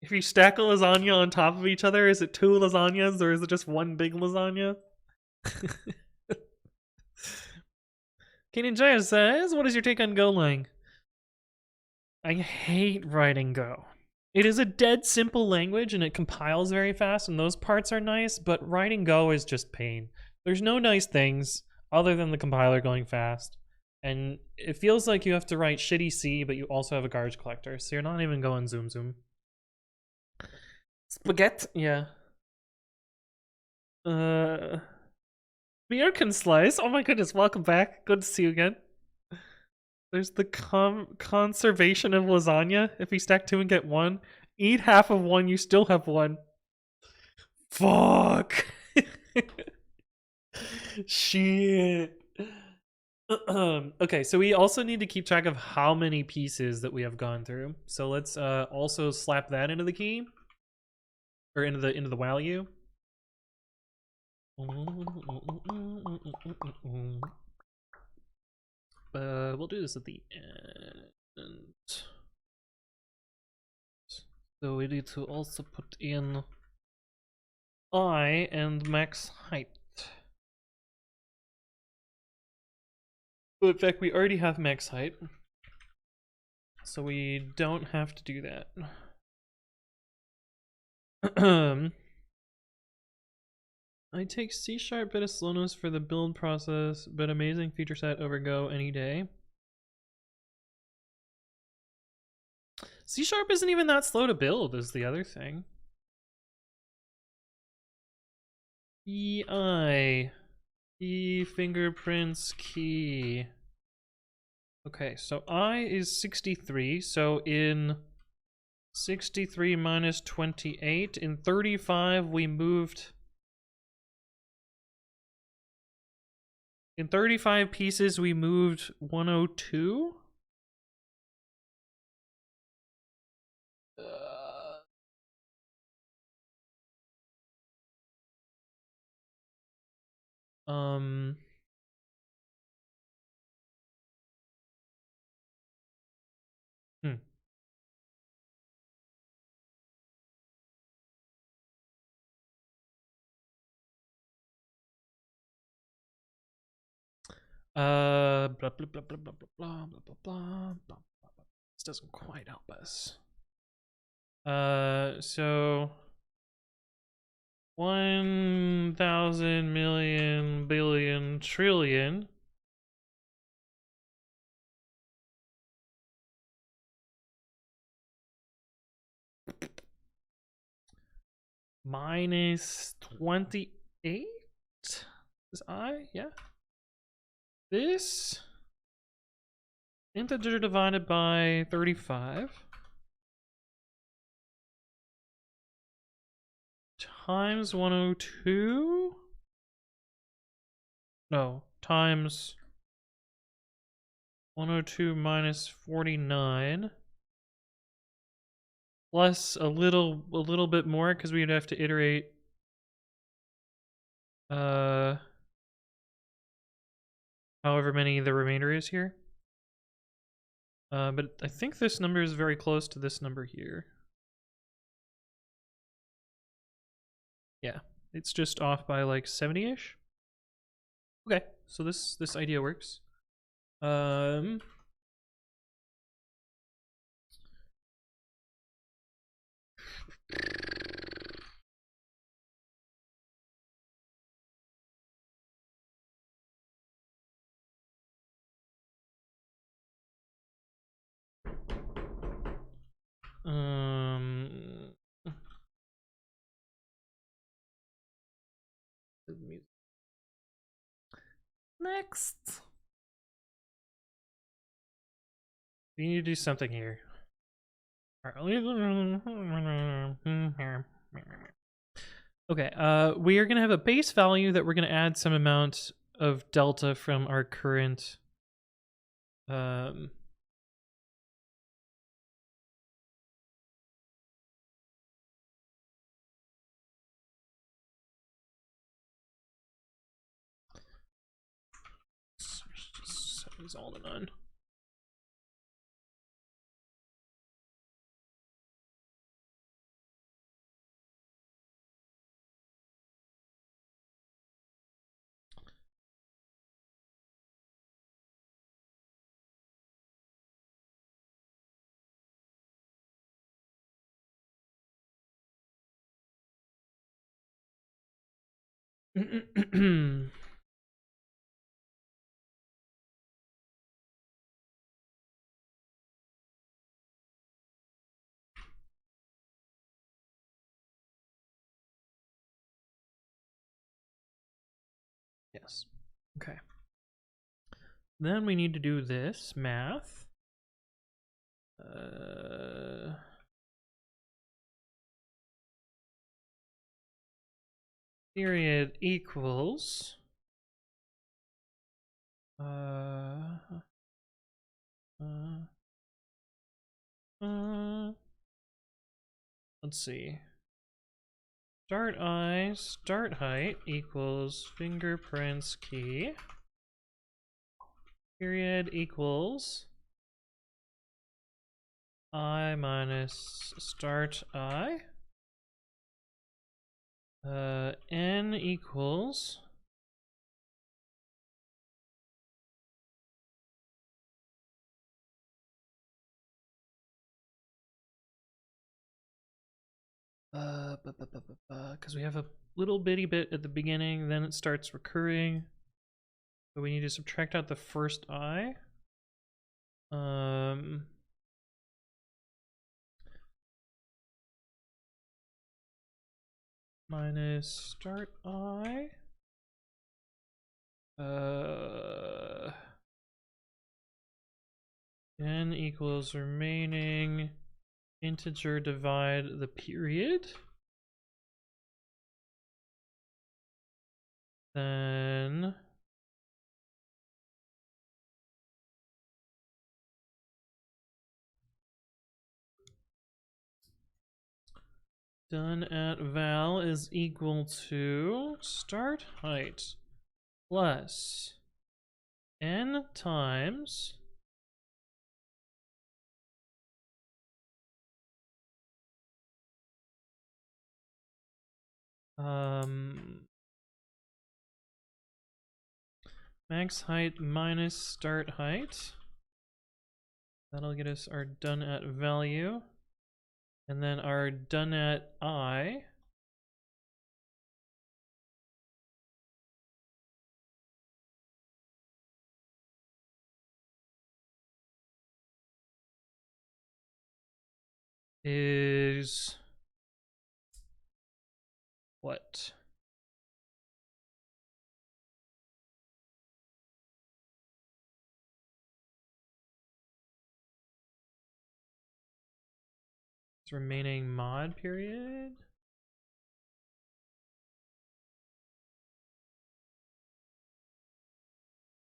If you stack a lasagna on top of each other, is it 2 lasagnas or is it just one big lasagna? Kanan Jaya says, what is your take on Golang? I hate writing Go. It is a dead simple language and it compiles very fast and those parts are nice, but writing Go is just pain. There's no nice things other than the compiler going fast. And it feels like you have to write shitty C, but you also have a garbage collector, so you're not even going zoom zoom. Spaghetti, yeah. Beer can slice. Oh my goodness, welcome back. Good to see you again. There's the conservation of lasagna. If you stack 2 and get 1, eat half of 1, you still have 1. Fuck. Shit. Okay, so we also need to keep track of how many pieces that we have gone through. So let's also slap that into the key, or into the value. We'll do this at the end. So we need to also put in I and max height. But in fact, we already have max height, so we don't have to do that. I take C# bit of slowness for the build process, but amazing feature set over Go any day. C# isn't even that slow to build is the other thing. EI. Key fingerprints key. Okay, so I is 63, so in 63 minus 28, in 35 we moved... In 35 pieces we moved 102? Um... Hmm. Blah, blah, blah, blah, blah, blah, blah, blah, blah, blah, blah. This doesn't quite help us. So 1,000 million billion trillion minus 28 is I, yeah. This integer divided by 35 times 102? No, times 102 minus 49 plus a little bit more because we'd have to iterate however many the remainder is here. But I think this number is very close to this number here. Yeah, it's just off by like 70-ish. Okay, so this idea works. Next. We need to do something here. Okay, we are gonna have a base value that we're gonna add some amount of delta from our current set these all to none. Yes. Okay. Then we need to do this math. Period equals let's see. Start height equals fingerprints key. Period equals I minus start I. N equals because we have a little bitty bit at the beginning, then it starts recurring. So we need to subtract out the first I. minus start I. N equals remaining integer divide the period. Then done at val is equal to start height plus n times max height minus start height. That'll get us our done at value. And then our done at I is what? It's remaining mod period.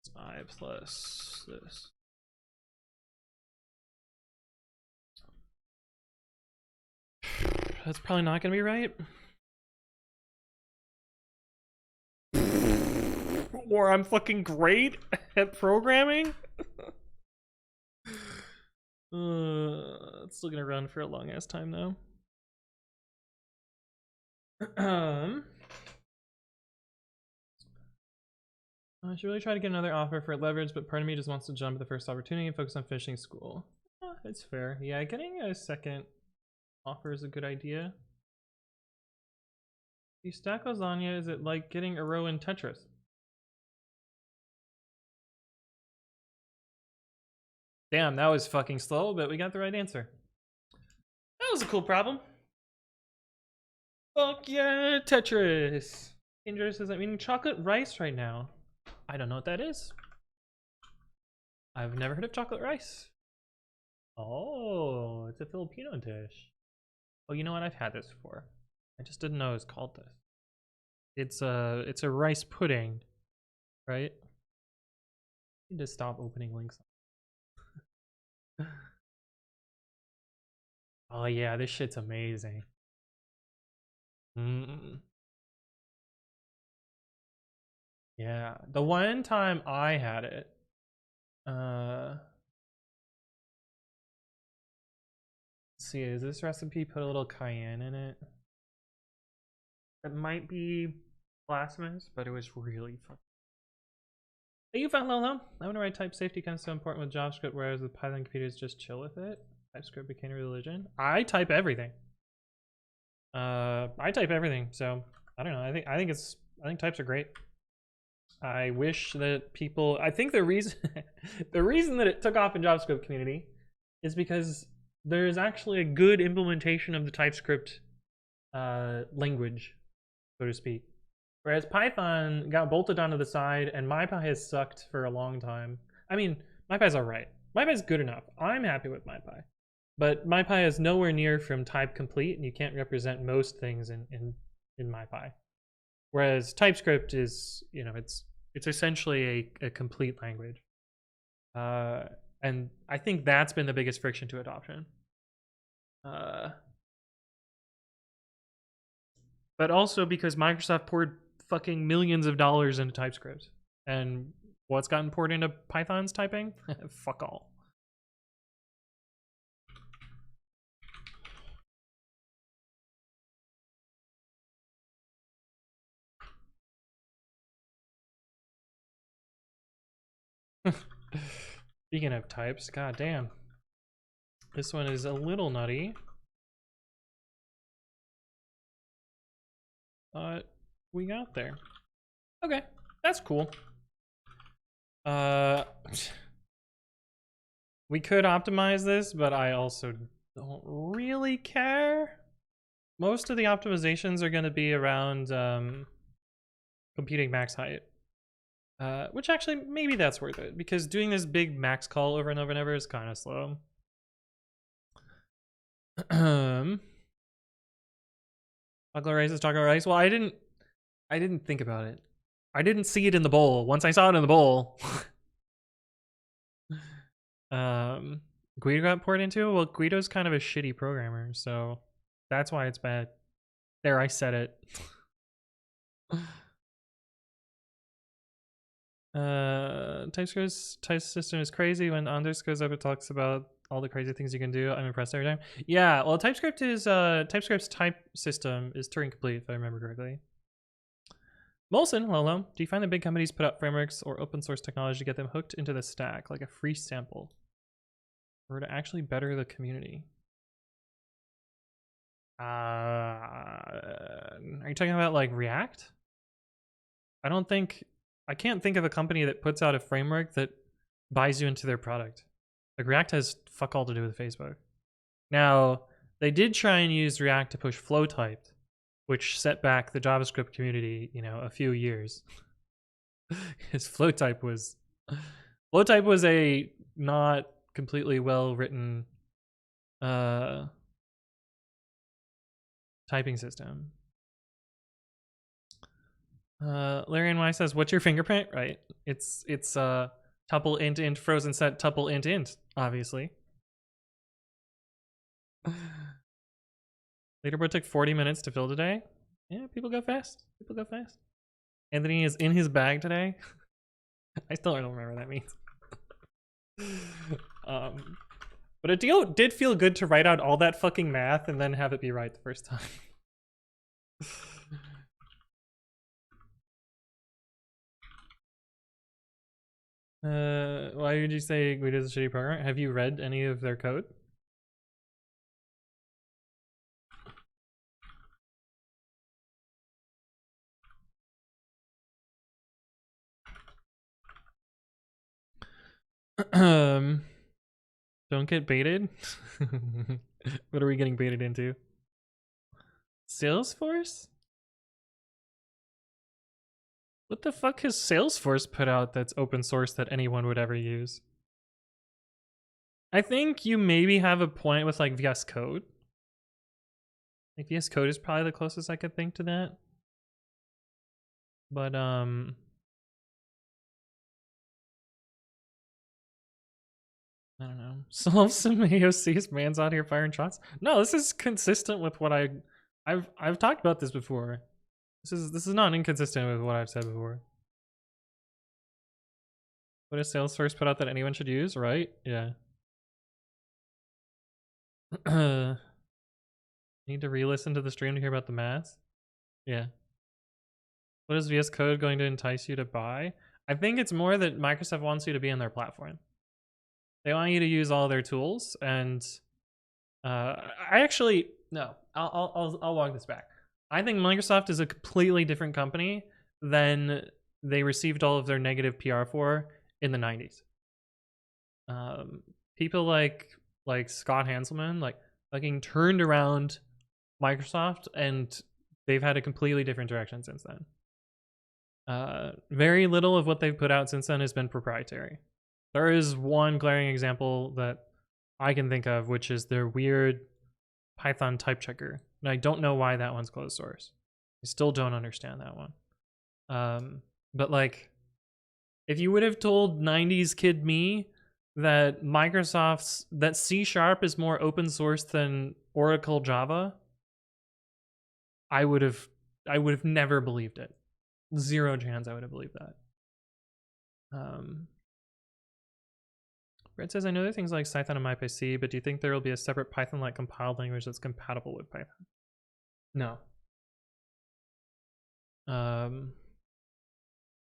It's I plus this. That's probably not gonna be right. Or I'm fucking great at programming. It's still gonna run for a long ass time though. I should really try to get another offer for leverage, but part of me just wants to jump at the first opportunity and focus on finishing school. That's fair. Yeah, getting a second offer is a good idea. You stack lasagna, is it like getting a row in Tetris? Damn, that was fucking slow, but we got the right answer. That was a cool problem. Fuck yeah, Tetris. Dangerous isn't eating chocolate rice right now. I don't know what that is. I've never heard of chocolate rice. Oh, it's a Filipino dish. Oh, you know what? I've had this before. I just didn't know it was called this. It's a rice pudding, right? I need to stop opening links. Oh yeah, this shit's amazing. Yeah, the one time I had it, let's see, is this recipe put a little cayenne in it? It might be blasphemous, but it was really fun. Hey, you found Lolo. I wonder why type safety comes so important with JavaScript, whereas with Python computers just chill with it. TypeScript became a religion. I type everything. I type everything, so I don't know. I think types are great. I wish that people. I think the reason the reason that it took off in JavaScript community is because there's actually a good implementation of the TypeScript language, so to speak. Whereas Python got bolted onto the side, and MyPy has sucked for a long time. I mean, MyPy's alright. MyPy's good enough. I'm happy with MyPy. But MyPy is nowhere near from type complete, and you can't represent most things in MyPy. Whereas TypeScript is, you know, it's essentially a complete language. And I think that's been the biggest friction to adoption. But also because Microsoft poured fucking millions of dollars into TypeScript. And what's gotten poured into Python's typing? Fuck all. Speaking of types, god damn. This one is a little nutty. But we got there. Okay, that's cool. We could optimize this, but I also don't really care. most of the optimizations are going to be around computing max height. Which actually, maybe that's worth it, because doing this big max call over and over and over is kind of slow. Chocolate rice is chocolate rice. Well, I didn't think about it. I didn't see it in the bowl. Once I saw it in the bowl, Guido got poured into. Well, Guido's kind of a shitty programmer, so that's why it's bad. There, I said it. TypeScript's type system is crazy. When Anders goes up, it talks about all the crazy things you can do. I'm impressed every time. Yeah, well, TypeScript is TypeScript's type system is Turing complete, if I remember correctly. Molson, hello. Do you find that big companies put out frameworks or open source technology to get them hooked into the stack, like a free sample, or to actually better the community? Are you talking about like React? I can't think of a company that puts out a framework that buys you into their product. Like React has fuck all to do with Facebook. Now, they did try and use React to push flow typed, which set back the JavaScript community, you know, a few years. Because flow type was a not completely well written typing system. Larry and Y says, "What's your fingerprint?" Right? It's tuple int int frozen set tuple int int, obviously. Leaderboard took 40 minutes to fill today. Yeah, people go fast. People go fast. Anthony is in his bag today. I still don't remember what that means. But it did feel good to write out all that fucking math and then have it be right the first time. Why did you say Guido's a shitty programmer? Have you read any of their code? Don't get baited. What are we getting baited into? Salesforce? What the fuck has Salesforce put out that's open source that anyone would ever use? I think you maybe have a point with like VS Code. Like VS Code is probably the closest I could think to that. But I don't know. Solve some AOCs, man's out here firing shots. No, this is consistent with what I've talked about this before. This is not inconsistent with what I've said before. What does Salesforce put out that anyone should use, right? Yeah. Need to re-listen to the stream to hear about the math? Yeah. What is VS Code going to entice you to buy? I think it's more that Microsoft wants you to be in their platform. They want you to use all their tools, and no. I'll walk this back. I think Microsoft is a completely different company than they received all of their negative PR for in the 90s. People like Scott Hanselman like fucking turned around Microsoft, and they've had a completely different direction since then. Very little of what they've put out since then has been proprietary. There is one glaring example that I can think of, which is their weird Python type checker. And I don't know why that one's closed source. I still don't understand that one. But like, if you would have told 90s kid me that that C# is more open source than Oracle Java, I would have never believed it. Zero chance I would have believed that. Brett says, I know there are things like Python and MyPC, but do you think there will be a separate Python-like compiled language that's compatible with Python? No.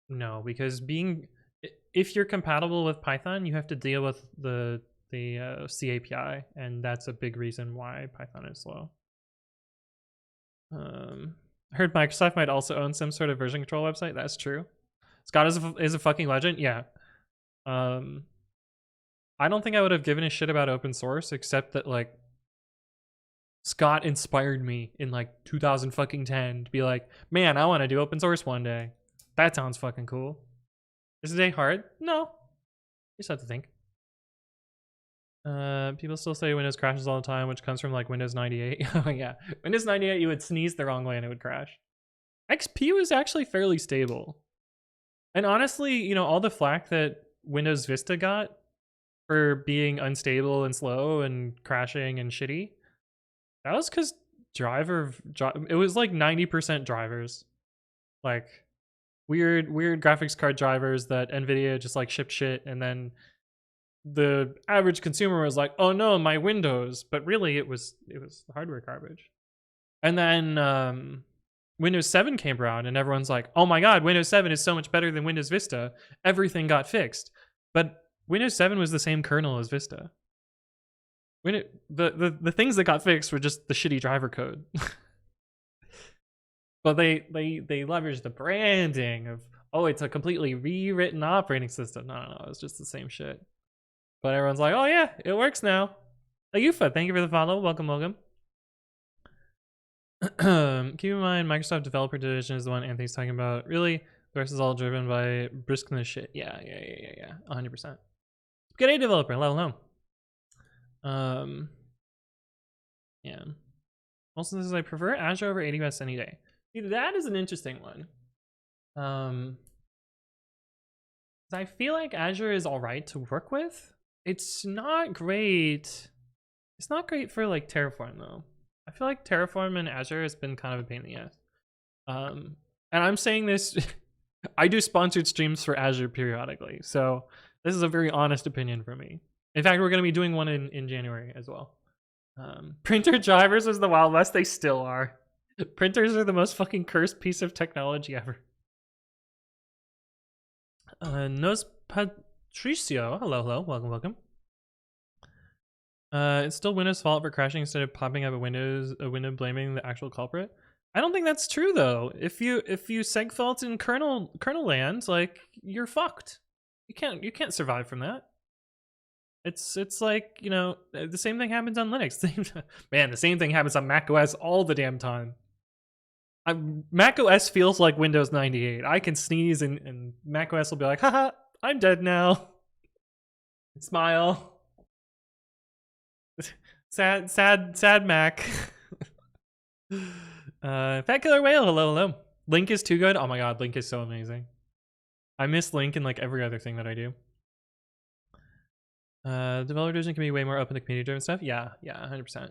No, because if you're compatible with Python, you have to deal with the C API, and that's a big reason why Python is slow. I heard Microsoft might also own some sort of version control website. That's true. Scott is a fucking legend. Yeah. I don't think I would have given a shit about open source, except that like Scott inspired me in like 2010 to be like, man, I want to do open source one day. That sounds fucking cool. Is today hard? No. You just have to think. People still say Windows crashes all the time, which comes from like Windows 98. Oh yeah, Windows 98, you would sneeze the wrong way and it would crash. XP was actually fairly stable. And honestly, you know, all the flack that Windows Vista got for being unstable and slow and crashing and shitty, that was because it was like 90% drivers. Like weird graphics card drivers that NVIDIA just like shipped shit, and then the average consumer was like, oh no, my Windows. But really it was hardware garbage. And then Windows 7 came around and everyone's like, oh my god, Windows 7 is so much better than Windows Vista. Everything got fixed. But Windows 7 was the same kernel as Vista. The things that got fixed were just the shitty driver code. But they leveraged the branding of, oh, it's a completely rewritten operating system. No, it's just the same shit. But everyone's like, oh yeah, it works now. Ayufa, thank you for the follow. Welcome. Keep in mind, Microsoft Developer Division is the one Anthony's talking about. Really, the rest is all driven by briskness shit. Yeah, 100%. Good day, developer. Let alone. Yeah. Also, this is, I prefer Azure over AWS any day. See, that is an interesting one. I feel like Azure is all right to work with. It's not great. It's not great for like Terraform though. I feel like Terraform and Azure has been kind of a pain in the ass. And I'm saying this, I do sponsored streams for Azure periodically, so this is a very honest opinion for me. In fact, we're going to be doing one in January as well. Printer drivers was the Wild West. They still are. Printers are the most fucking cursed piece of technology ever. Nos Patricio, hello, welcome. It's still Windows' fault for crashing instead of popping up a window blaming the actual culprit. I don't think that's true though. If you seg fault in kernel land, like you're fucked. You can't survive from that. It's like, you know, the same thing happens on Linux. Man, the same thing happens on Mac OS all the damn time. Mac OS feels like Windows 98. I can sneeze and Mac OS will be like, haha, I'm dead now. Smile. Sad Mac. Fat Killer Whale, hello. Link is too good. Oh my god, Link is so amazing. I miss Link in like every other thing that I do. Developer Division can be way more open to community driven stuff. Yeah, 100%.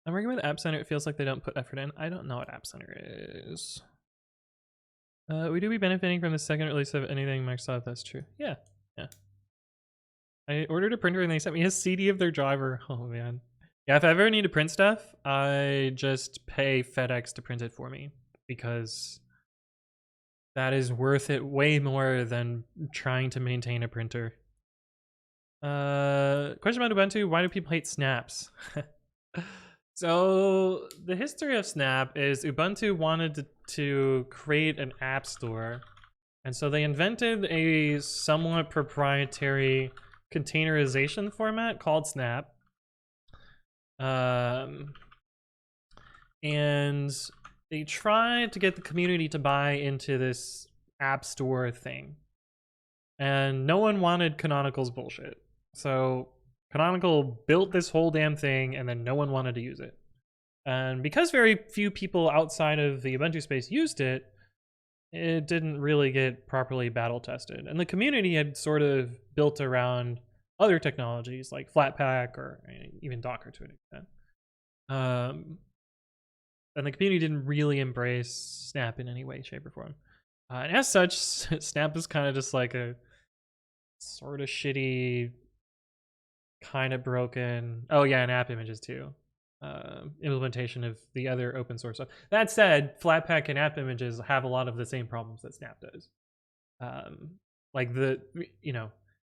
I'm working with App Center. It feels like they don't put effort in. I don't know what App Center is. We do be benefiting from the second release of anything Microsoft. That's true. Yeah. I ordered a printer and they sent me a CD of their driver. Oh man. Yeah, if I ever need to print stuff, I just pay FedEx to print it for me because that is worth it way more than trying to maintain a printer. Question about Ubuntu: why do people hate snaps? So the history of Snap is Ubuntu wanted to create an app store, and so they invented a somewhat proprietary containerization format called Snap. And they tried to get the community to buy into this app store thing, and no one wanted Canonical's bullshit. So Canonical built this whole damn thing, and then no one wanted to use it. And because very few people outside of the Ubuntu space used it, it didn't really get properly battle tested. And the community had sort of built around other technologies like Flatpak or even Docker to an extent. And the community didn't really embrace Snap in any way, shape, or form. And as such, Snap is kind of just like a sort of shitty, kind of broken, oh yeah, and app images too, implementation of the other open source stuff. That said, Flatpak and app images have a lot of the same problems that Snap does. Like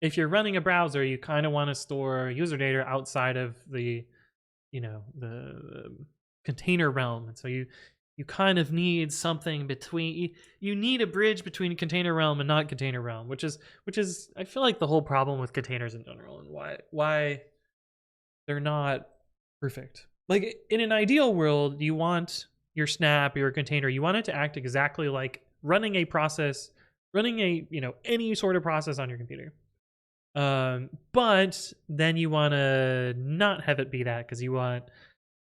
if you're running a browser, you kind of want to store user data outside of the, the container realm, and so you kind of need something between. You need a bridge between container realm and not container realm, which is I feel like the whole problem with containers in general, and why they're not perfect. like in an ideal world, you want your snap, your container, you want it to act exactly like running a process, running a, any sort of process on your computer. But then you want to not have it be that, because you want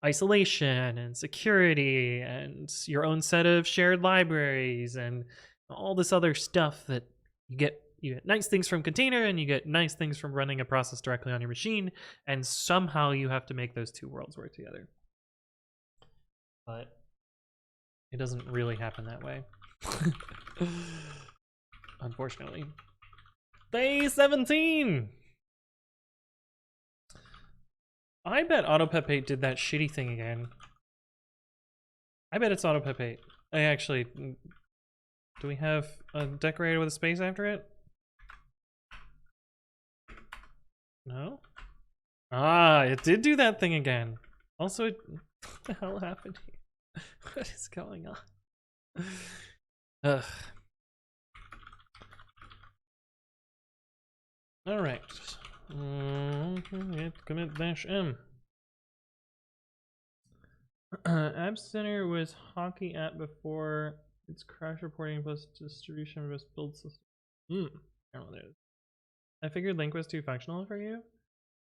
isolation and security and your own set of shared libraries and all this other stuff that you get nice things from container and you get nice things from running a process directly on your machine, and somehow you have to make those two worlds work together. But it doesn't really happen that way. Unfortunately. Day 17! I bet AutoPep8 did that shitty thing again. I bet it's AutoPep8. I actually... Do we have a decorator with a space after it? No? Ah, it did do that thing again. Also, what the hell happened here? What is going on? Ugh. Alright. Commit -m. App Center was hockey app before its crash reporting plus distribution plus build system. I don't know what it is. I figured link was too functional for you.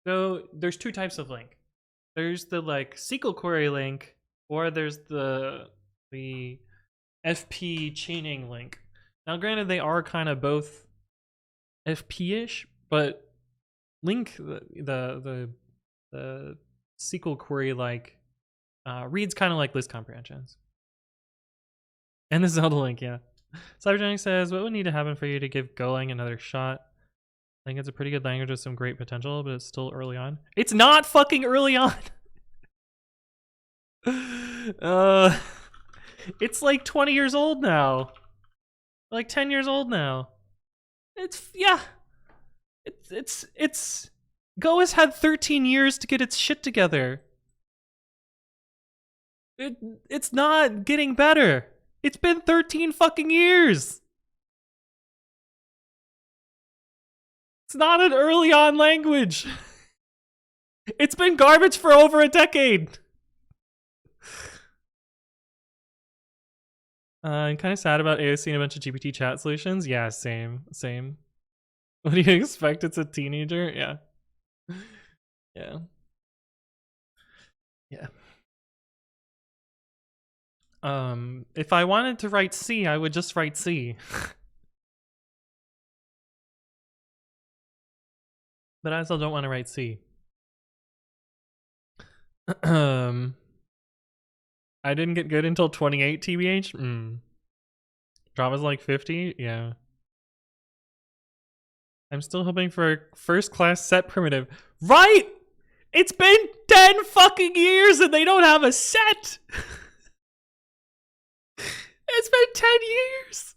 So there's two types of link. There's the like SQL query link, or there's the FP chaining link. Now granted, they are kind of both FP-ish, but link the SQL query like reads kind of like list comprehensions. And the Zelda link, yeah. Cybergenic says, what would need to happen for you to give Golang another shot? I think it's a pretty good language with some great potential, but it's still early on. It's not fucking early on! It's like 20 years old now. Like 10 years old now. Yeah. Go has had 13 years to get its shit together. It's not getting better. It's been 13 fucking years. It's not an early on language. It's been garbage for over a decade. I'm kind of sad about AOC and a bunch of GPT chat solutions. Yeah, same. What do you expect? It's a teenager? Yeah. If I wanted to write C, I would just write C. But I also don't want to write C. I didn't get good until 28 TBH? Java's like 50? Yeah. I'm still hoping for a first class set primitive. Right! It's been 10 fucking years and they don't have a set! It's been 10 years!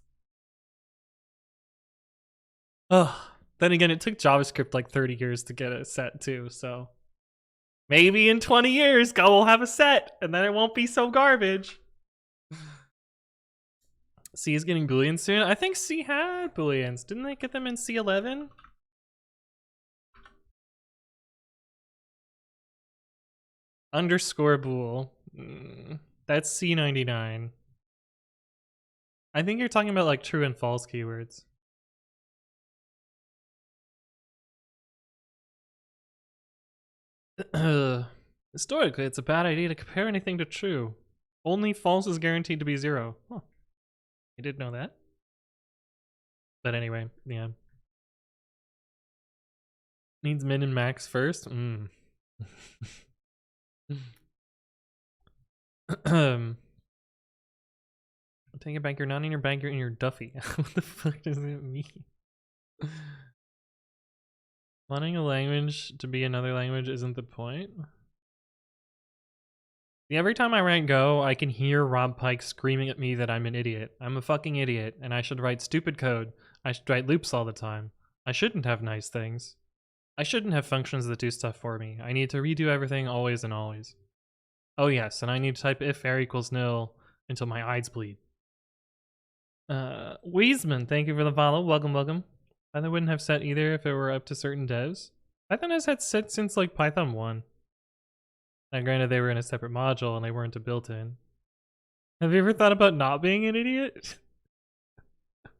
Ugh. Then again, it took JavaScript like 30 years to get a set too, so... Maybe in 20 years, Go will have a set, and then it won't be so garbage. C is getting Booleans soon? I think C had Booleans. Didn't they get them in C11? Underscore bool. That's C99. I think you're talking about like true and false keywords. Historically, it's a bad idea to compare anything to true. Only false is guaranteed to be 0. Huh. I did know that. But anyway, yeah. Needs min and max first? Take a bank, you're not in your bank, you're in your Duffy. What the fuck does it mean? Wanting a language to be another language isn't the point. Yeah, every time I write Go, I can hear Rob Pike screaming at me that I'm an idiot. I'm a fucking idiot, and I should write stupid code. I should write loops all the time. I shouldn't have nice things. I shouldn't have functions that do stuff for me. I need to redo everything always and always. Oh yes, and I need to type if air equals nil until my eyes bleed. Weisman, thank you for the follow. Welcome. Python wouldn't have set either if it were up to certain devs. Python has had set since like Python 1. Now, granted, they were in a separate module and they weren't a built-in. Have you ever thought about not being an idiot?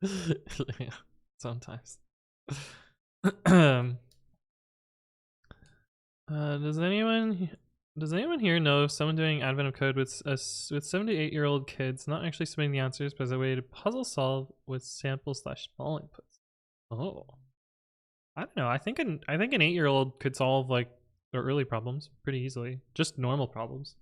Yeah, sometimes. Does anyone here know if someone doing Advent of Code with 7 to 8-year-old kids not actually submitting the answers, but as a way to puzzle solve with sample/small inputs? Oh, I don't know. I think an 8-year-old could solve like their early problems pretty easily, just normal problems.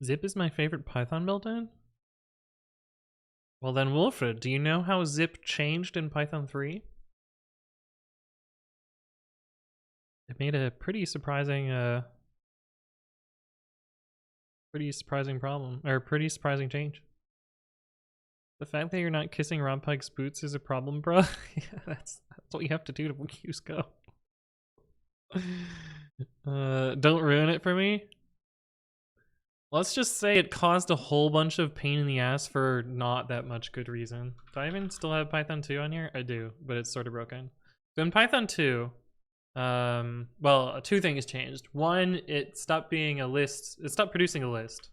Zip is my favorite Python built-in. Well then, Wilfred, do you know how zip changed in Python 3? It made a pretty surprising problem, or pretty surprising change. The fact that you're not kissing Rob Pike's boots is a problem, bro. Yeah, that's what you have to do to use Go. Don't ruin it for me. Let's just say it caused a whole bunch of pain in the ass for not that much good reason. Do I even still have Python 2 on here? I do, but it's sort of broken. So in Python 2, well, 2 things changed. One, it stopped being a list. It stopped producing a list.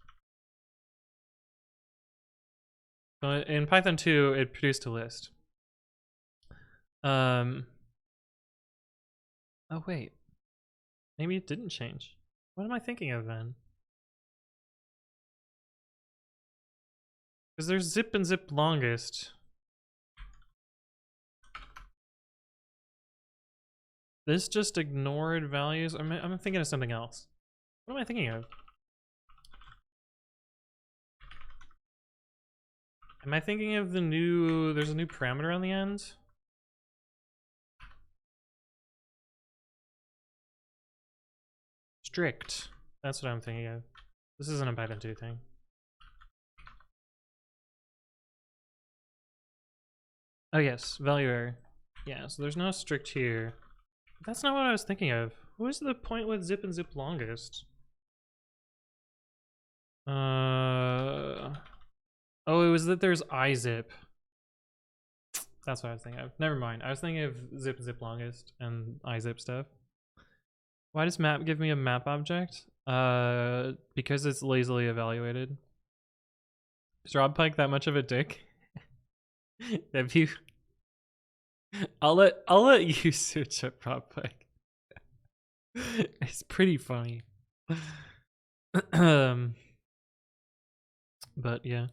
So in Python 2, it produced a list. Oh wait, maybe it didn't change. What am I thinking of then? Because there's zip and zip longest. This just ignored values. I'm thinking of something else. What am I thinking of? Am I thinking of the new, there's a new parameter on the end? Strict. That's what I'm thinking of. This isn't a Python 2 thing. Oh yes, value error. Yeah, so there's no strict here. But that's not what I was thinking of. What was the point with zip and zip longest? Oh, it was that there's izip. That's what I was thinking of. Never mind. I was thinking of zip and zip longest and izip stuff. Why does map give me a map object? Because it's lazily evaluated. Is Rob Pike that much of a dick? Have you? I'll let you search up Rob Pike. It's pretty funny. But yeah.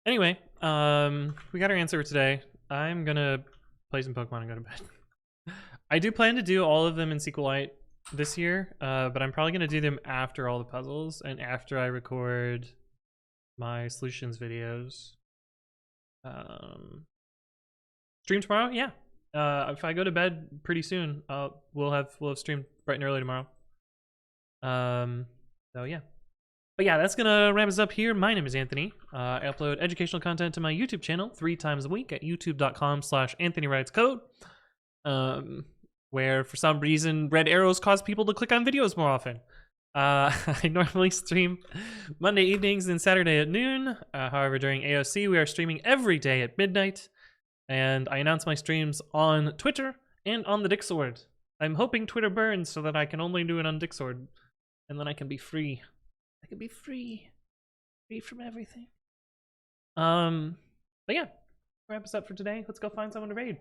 Anyway, we got our answer for today. I'm gonna play some Pokemon and go to bed. I do plan to do all of them in SQLite this year, but I'm probably gonna do them after all the puzzles and after I record my solutions videos. Stream tomorrow? Yeah. If I go to bed pretty soon, we'll have streamed bright and early tomorrow. So yeah. But yeah, that's gonna wrap us up here. My name is Anthony. I upload educational content to my YouTube channel 3 times a week at youtube.com/anthonywritescode. Where for some reason red arrows cause people to click on videos more often. I normally stream Monday evenings and Saturday at noon. However, during AOC, we are streaming every day at midnight. And I announce my streams on Twitter and on the Discord. I'm hoping Twitter burns so that I can only do it on Discord. And then I can be free. I can be free. Free from everything. But yeah, wrap us up for today. Let's go find someone to raid.